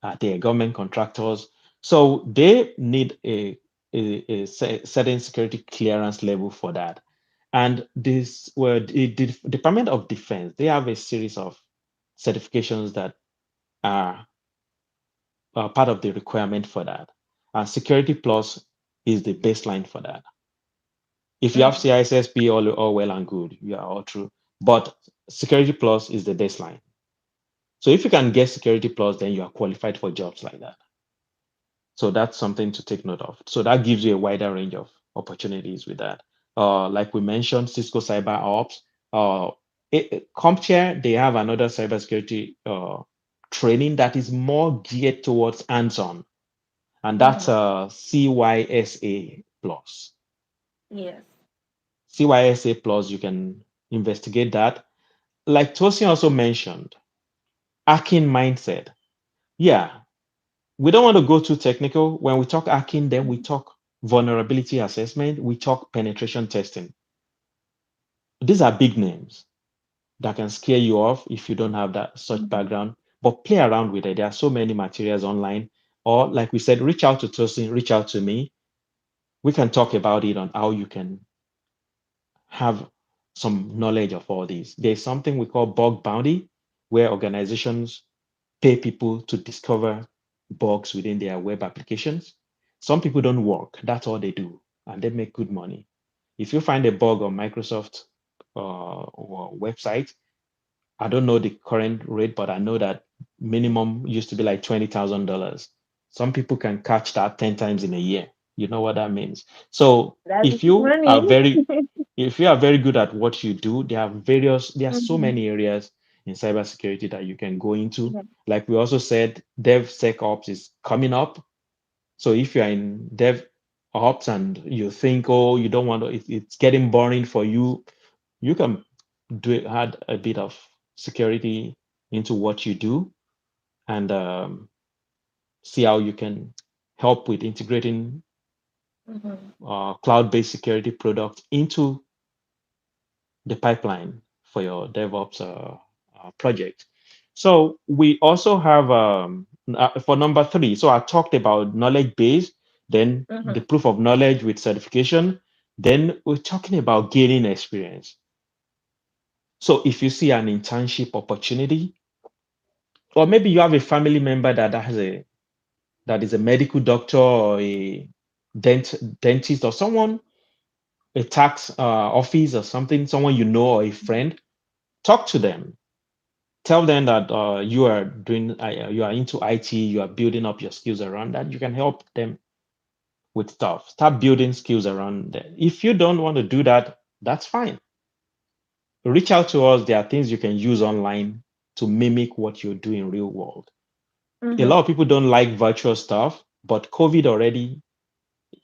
are there, government contractors. So they need a certain security clearance level for that. And this, well, the Department of Defense, they have a series of certifications that are part of the requirement for that. And Security Plus is the baseline for that. If you have Mhm. CISSP, all well and good, you are all true. But Security Plus is the baseline. So if you can get Security Plus, then you are qualified for jobs like that. So that's something to take note of. So that gives you a wider range of opportunities with that. Like we mentioned, Cisco Cyber Ops, CompTIA, they have another cybersecurity training that is more geared towards hands-on, and that's Mhm. CYSA plus. Yes. CYSA plus, you can investigate that. Like Tosin also mentioned, hacking mindset. Yeah, we don't want to go too technical. When we talk hacking, then we talk vulnerability assessment, we talk penetration testing. These are big names that can scare you off if you don't have that such Mhm. background. But play around with it. There are so many materials online. Or like we said, reach out to Tosin, reach out to me. We can talk about it on how you can have some knowledge of all these. There's something we call bug bounty, where organizations pay people to discover bugs within their web applications. Some people don't work, that's all they do, and they make good money. If you find a bug on Microsoft or website, I don't know the current rate, but I know that minimum used to be like $20,000. Some people can catch that 10 times in a year. You know what that means. So That's money. if you are very good at what you do, there are so Mhm. many areas in cybersecurity that you can go into. Yeah. Like we also said, DevSecOps is coming up. So if you're in DevOps and you think, oh, you don't want to, it's getting boring for you, you can add a bit of security into what you do and see how you can help with integrating Mhm. cloud-based security products into the pipeline for your DevOps project. So we also have for number three. So I talked about knowledge base, then the Mhm. proof of knowledge with certification. Then we're talking about gaining experience. So if you see an internship opportunity, or maybe you have a family member that is a medical doctor or a dentist or someone, a tax office or something, someone you know or a friend, talk to them. Tell them that you are into IT, you are building up your skills around that. You can help them with stuff. Start building skills around that. If you don't want to do that, that's fine. Reach out to us. There are things you can use online to mimic what you do in real world. A Mhm. lot of people don't like virtual stuff, but COVID already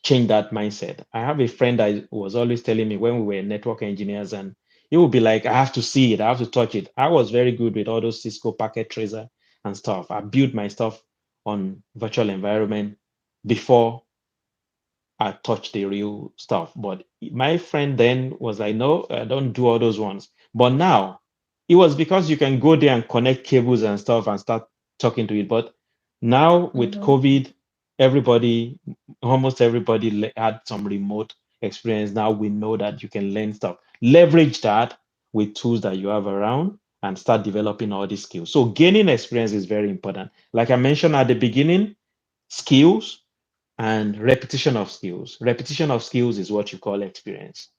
changed that mindset. I have a friend that was always telling me when we were network engineers, and he would be like, I have to see it, I have to touch it. I was very good with all those Cisco packet tracer and stuff. I built my stuff on virtual environment before I touch the real stuff. But my friend then was like, no, I don't do all those ones. But now it was because you can go there and connect cables and stuff and start talking to it. But now with Mhm. COVID, everybody, almost everybody had some remote experience. Now we know that you can learn stuff. Leverage that with tools that you have around and start developing all these skills. So gaining experience is very important. Like I mentioned at the beginning, skills and repetition of skills. Repetition of skills is what you call experience.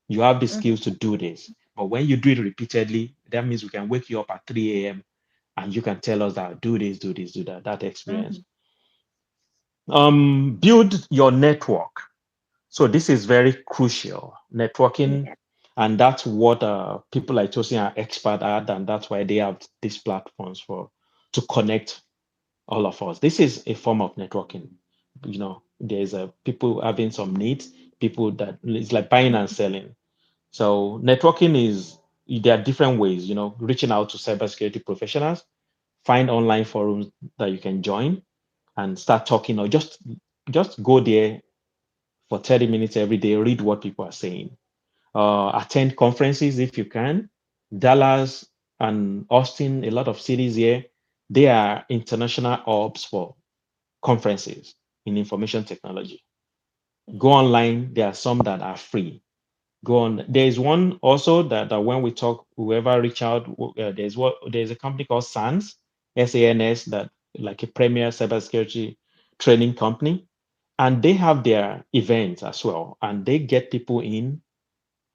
You have the Mhm. skills to do this. But when you do it repeatedly, that means we can wake you up at 3 a.m. and you can tell us that do this, do this, do that, that experience. Mhm. Build your network. So this is very crucial. Networking, Yeah. and that's what people like Tosin are expert at, and that's why they have these platforms for to connect all of us. This is a form of networking. There's a people having some needs, people that it's like buying and Mhm. selling. So networking is there are different ways, reaching out to cybersecurity professionals, find online forums that you can join and start talking, or just go there for 30 minutes every day, read what people are saying. Attend conferences if you can. Dallas and Austin, a lot of cities here, they are international hubs for conferences in information technology. Go Yeah. online. There are some that are free. Go on. There is one also that when we talk, whoever reach out, there's a company called SANS, that like a premier cybersecurity training company, and they have their events as well, and they get people in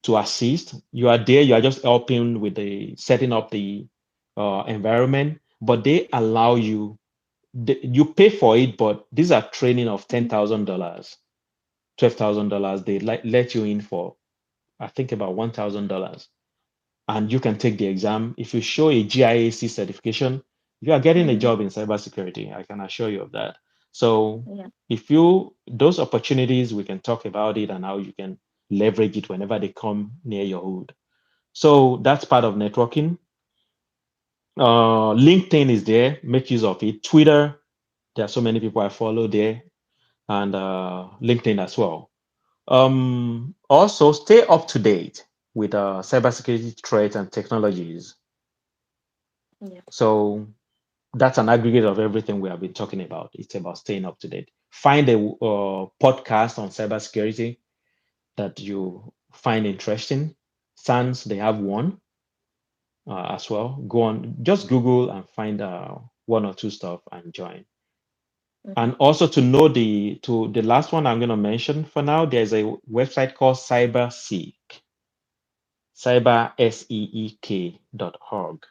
to assist. You are there. You are just helping with the setting up the environment, but they allow you you pay for it, but these are training of Mhm. $10,000, $12,000. They let you in for, I think, about $1,000, and you can take the exam. If you show a GIAC certification, you are getting a Mhm. job in cybersecurity. I can assure you of that. So, Yeah. if you those opportunities, we can talk about it and how you can leverage it whenever they come near your hood. So that's part of networking. LinkedIn is there. Make use of it. Twitter, there are so many people I follow there, and LinkedIn as well. Also, stay up to date with cybersecurity threats and technologies. Yeah. So that's an aggregate of everything we have been talking about. It's about staying up to date. Find a podcast on cybersecurity that you find interesting. Sans, they have one as well. Go on, just Google and find one or two stuff and join. And Mhm. also to know the last one I'm going to mention for now, there's a website called cyberseek.org.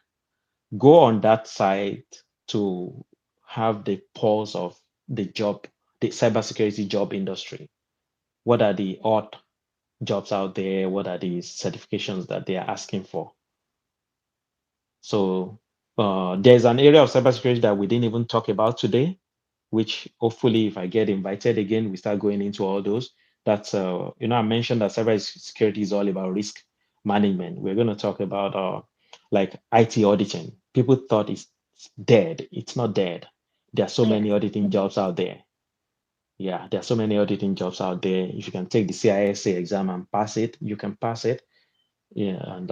Go on that site to have the pulse of the job, the cybersecurity job industry. What are the odd jobs out there? What are the certifications that they are asking for? So there's an area of cybersecurity that we didn't even talk about today, which hopefully, if I get invited again, we start going into all those. That's I mentioned that cybersecurity is all about risk management. We're going to talk about like IT auditing. People thought it's dead. It's not dead. There are so Yeah. many auditing jobs out there. Yeah, there are so many auditing jobs out there. If you can take the CISA exam and pass it, you can pass it. Yeah, and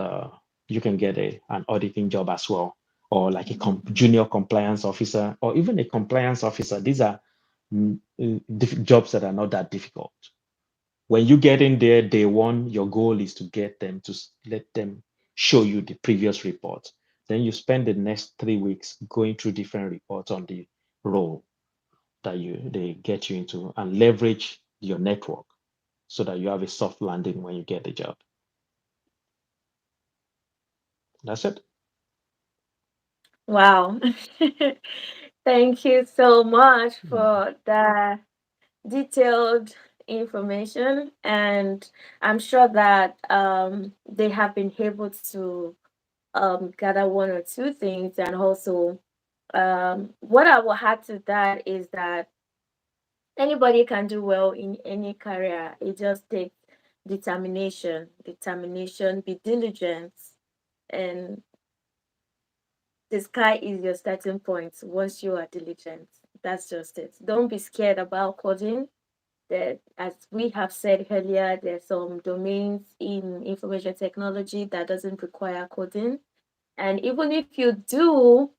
you can get an auditing job as well, or like a junior compliance officer, or even a compliance officer. These are jobs that are not that difficult. When you get in there day one, your goal is to get them to let them show you the previous report. Then you spend the next 3 weeks going through different reports on the role that they get you into and leverage your network so that you have a soft landing when you get the job. That's it. Wow. Thank you so much Mm. for the detailed information. And I'm sure that they have been able to gather one or two things. And also, what I will add to that is that anybody can do well in any career. It just takes determination, be diligent, and the sky is your starting point once you are diligent. That's just it. Don't be scared about coding. That, as we have said earlier, there's some domains in information technology that doesn't require coding. And even if you do,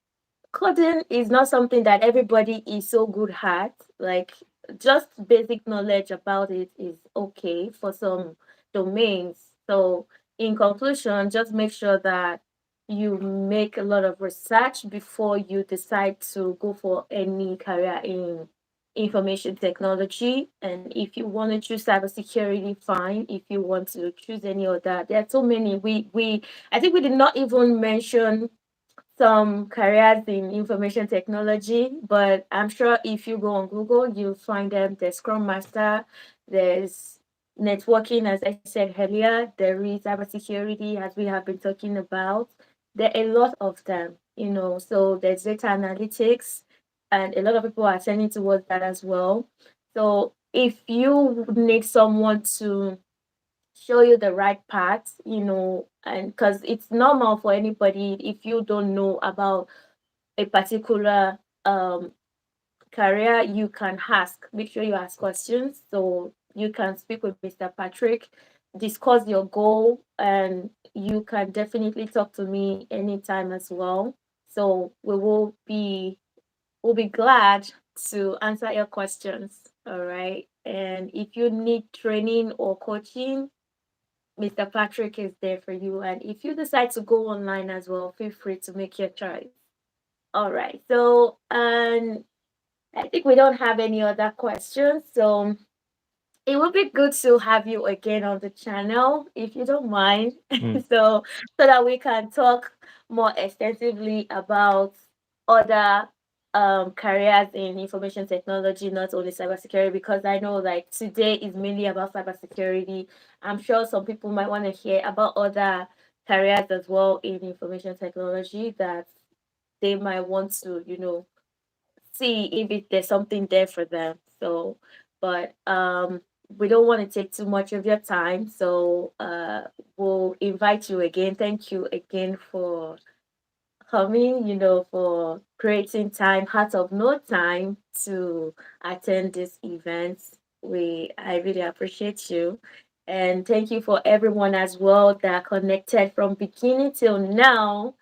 coding is not something that everybody is so good at. Like, just basic knowledge about it is okay for some domains. So in conclusion, just make sure that you make a lot of research before you decide to go for any career in information technology. And if you want to choose cybersecurity, fine. If you want to choose any other, there are so many. We I think we did not even mention some careers in information technology, but I'm sure if you go on Google, you'll find them. There's Scrum Master, there's networking, as I said earlier, there is cybersecurity, as we have been talking about. There are a lot of them. So there's data analytics, and a lot of people are turning towards that as well. So if you need someone to show you the right path, and because it's normal for anybody, if you don't know about a particular career, you can ask. Make sure you ask questions. So you can speak with Mr. Patrick, discuss your goal, and you can definitely talk to me anytime as well. So we'll be glad to answer your questions. All right. And if you need training or coaching, Mr. Patrick is there for you. And if you decide to go online as well, feel free to make your choice. All right. So, I think we don't have any other questions. So, it would be good to have you again on the channel if you don't mind. Mm. So that we can talk more extensively about other careers in information technology, not only cybersecurity, because I know like today is mainly about cybersecurity. I'm sure some people might want to hear about other careers as well in information technology that they might want to, see if there's something there for them. So, but we don't want to take too much of your time. So we'll invite you again. Thank you again for coming, for creating time out of no time to attend this event. I really appreciate you. And thank you for everyone as well that connected from beginning till now.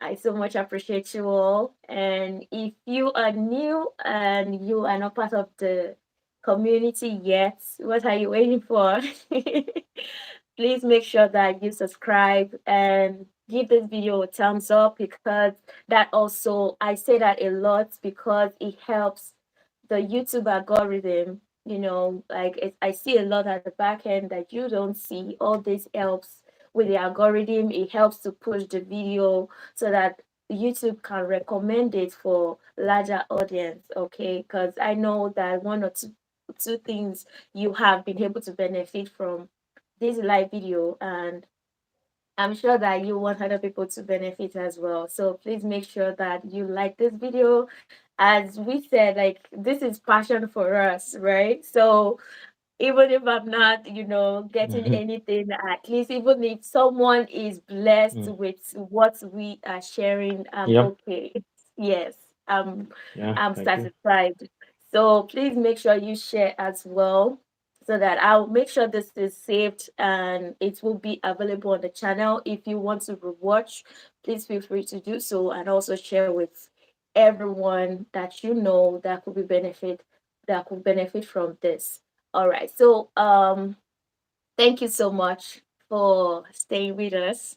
I so much appreciate you all. And if you are new and you are not part of the community yet, what are you waiting for? Please make sure that you subscribe and give this video a thumbs up, because that also, I say that a lot because it helps the YouTube algorithm. Like I see a lot at the back end that you don't see. All this helps with the algorithm. It helps to push the video so that YouTube can recommend it for larger audience. Okay, because I know that one or two things you have been able to benefit from this live video, and I'm sure that you want other people to benefit as well. So please make sure that you like this video. As we said, like, this is passion for us, right? So even if I'm not, getting Mhm. anything, at least even if someone is blessed Mm. with what we are sharing, I'm Yep. okay. Yes, I'm Yeah. I'm Thank you. satisfied. So please make sure you share as well, so that I'll make sure this is saved and it will be available on the channel. If you want to rewatch, please feel free to do so, and also share with everyone that you know that could benefit from this. All right. So thank you so much for staying with us.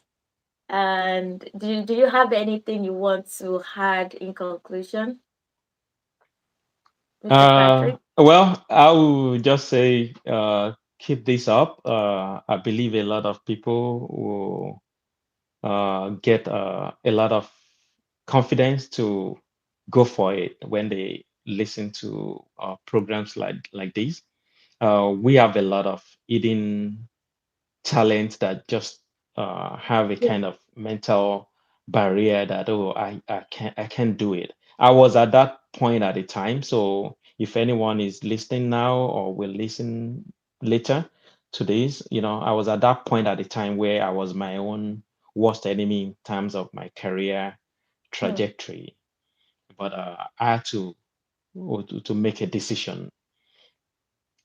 And do you have anything you want to add in conclusion, Mr. Patrick? Well, I would just say keep this up. I believe a lot of people will get a lot of confidence to go for it when they listen to programs like this. We have a lot of hidden talent that just have a Yeah. kind of mental barrier that, oh, I can't do it. I was at that point at the time. So if anyone is listening now or will listen later to this, I was at that point at the time where I was my own worst enemy in terms of my career Hmm. trajectory. But I had to make a decision.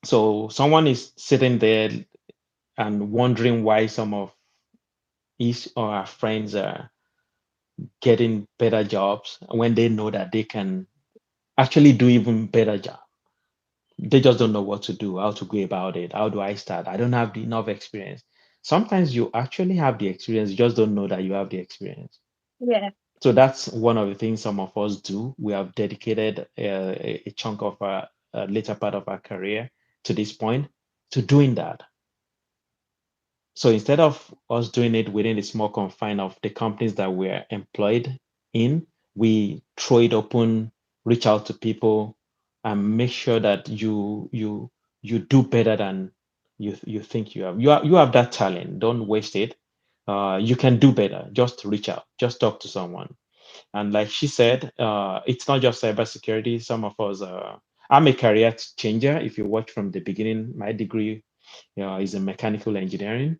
So someone is sitting there and wondering why some of his or her friends are getting better jobs when they know that they can actually do even better job. They just don't know what to do, how to go about it. How do I start? I don't have enough experience. Sometimes you actually have the experience, you just don't know that you have the experience. Yeah. So that's one of the things some of us do. We have dedicated a chunk of our later part of our career to this point to doing that. So instead of us doing it within the small confine of the companies that we're employed in, we throw it open, reach out to people, and make sure that you do better than you think you have. You have that talent. Don't waste it. You can do better. Just reach out. Just talk to someone. And like she said, it's not just cybersecurity. Some of us, I'm a career changer. If you watch from the beginning, my degree is in mechanical engineering.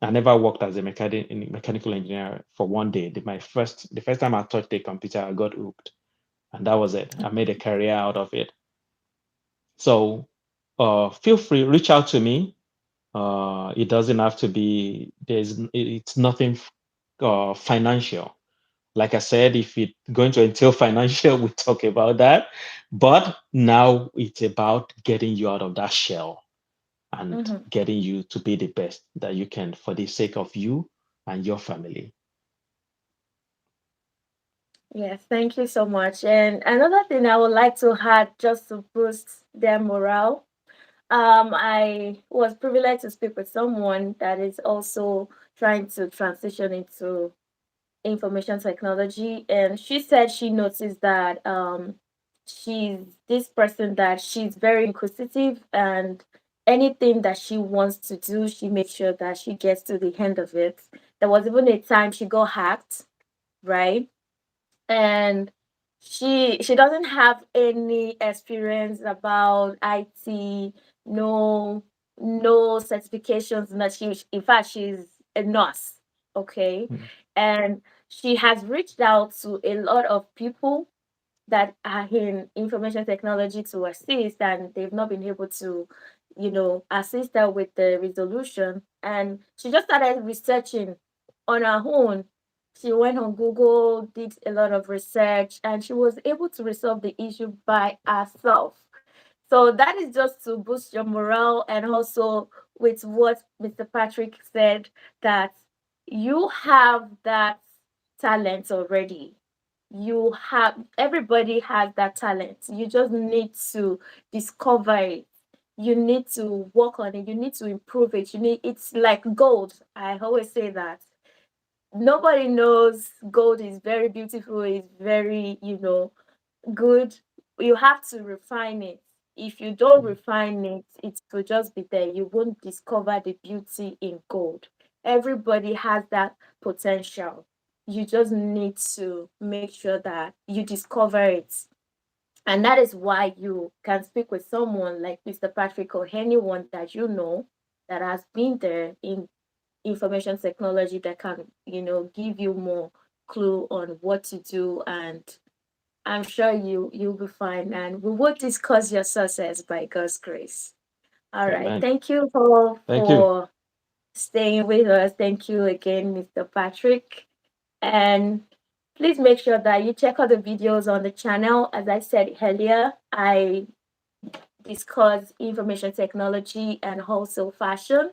I never worked as a mechanical engineer for one day. The first time I touched a computer, I got hooked, and that was it. I made a career out of it. So feel free, reach out to me. It doesn't have to be. It's nothing financial. Like I said, if it's going to entail financial, we talk about that. But now it's about getting you out of that shell and Mm-hmm. getting you to be the best that you can for the sake of you and your family. Yes, thank you so much. And another thing I would like to add, just to boost their morale. I was privileged to speak with someone that is also trying to transition into information technology, and she said she noticed that she's this person that she's very inquisitive, and anything that she wants to do, she makes sure that she gets to the end of it. There was even a time she got hacked, right? And she doesn't have any experience about IT, no certifications, not she in fact she's a nurse, okay? Mm. And she has reached out to a lot of people that are in information technology to assist, and they've not been able to, assist her with the resolution. And she just started researching on her own. She went on Google, did a lot of research, and she was able to resolve the issue by herself. So that is just to boost your morale, and also with what Mr. Patrick said, that you have that talent already. Everybody has that talent. You just need to discover it. You need to work on it. You need to improve it. It's like gold. I always say that. Nobody knows gold is very beautiful, is very, good. You have to refine it. If you don't refine it, it will just be there. You won't discover the beauty in gold. Everybody has that potential. You just need to make sure that you discover it. And that is why you can speak with someone like Mr. Patrick, or anyone that you know that has been there in information technology, that can, give you more clue on what to do. And I'm sure you'll be fine, and we will discuss your success by God's grace. All right. Amen. Thank you all Thank you. for staying with us. Thank you again, Mr. Patrick. And please make sure that you check out the videos on the channel. As I said earlier, I discuss information technology and also fashion,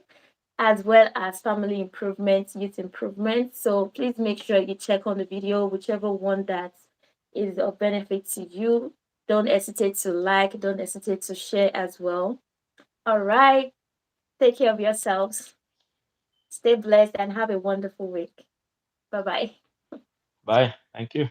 as well as family improvement, youth improvement. So please make sure you check on the video, whichever one that is of benefit to you. Don't hesitate to like, don't hesitate to share as well. All right. Take care of yourselves. Stay blessed and have a wonderful week. Bye bye. Bye. Thank you.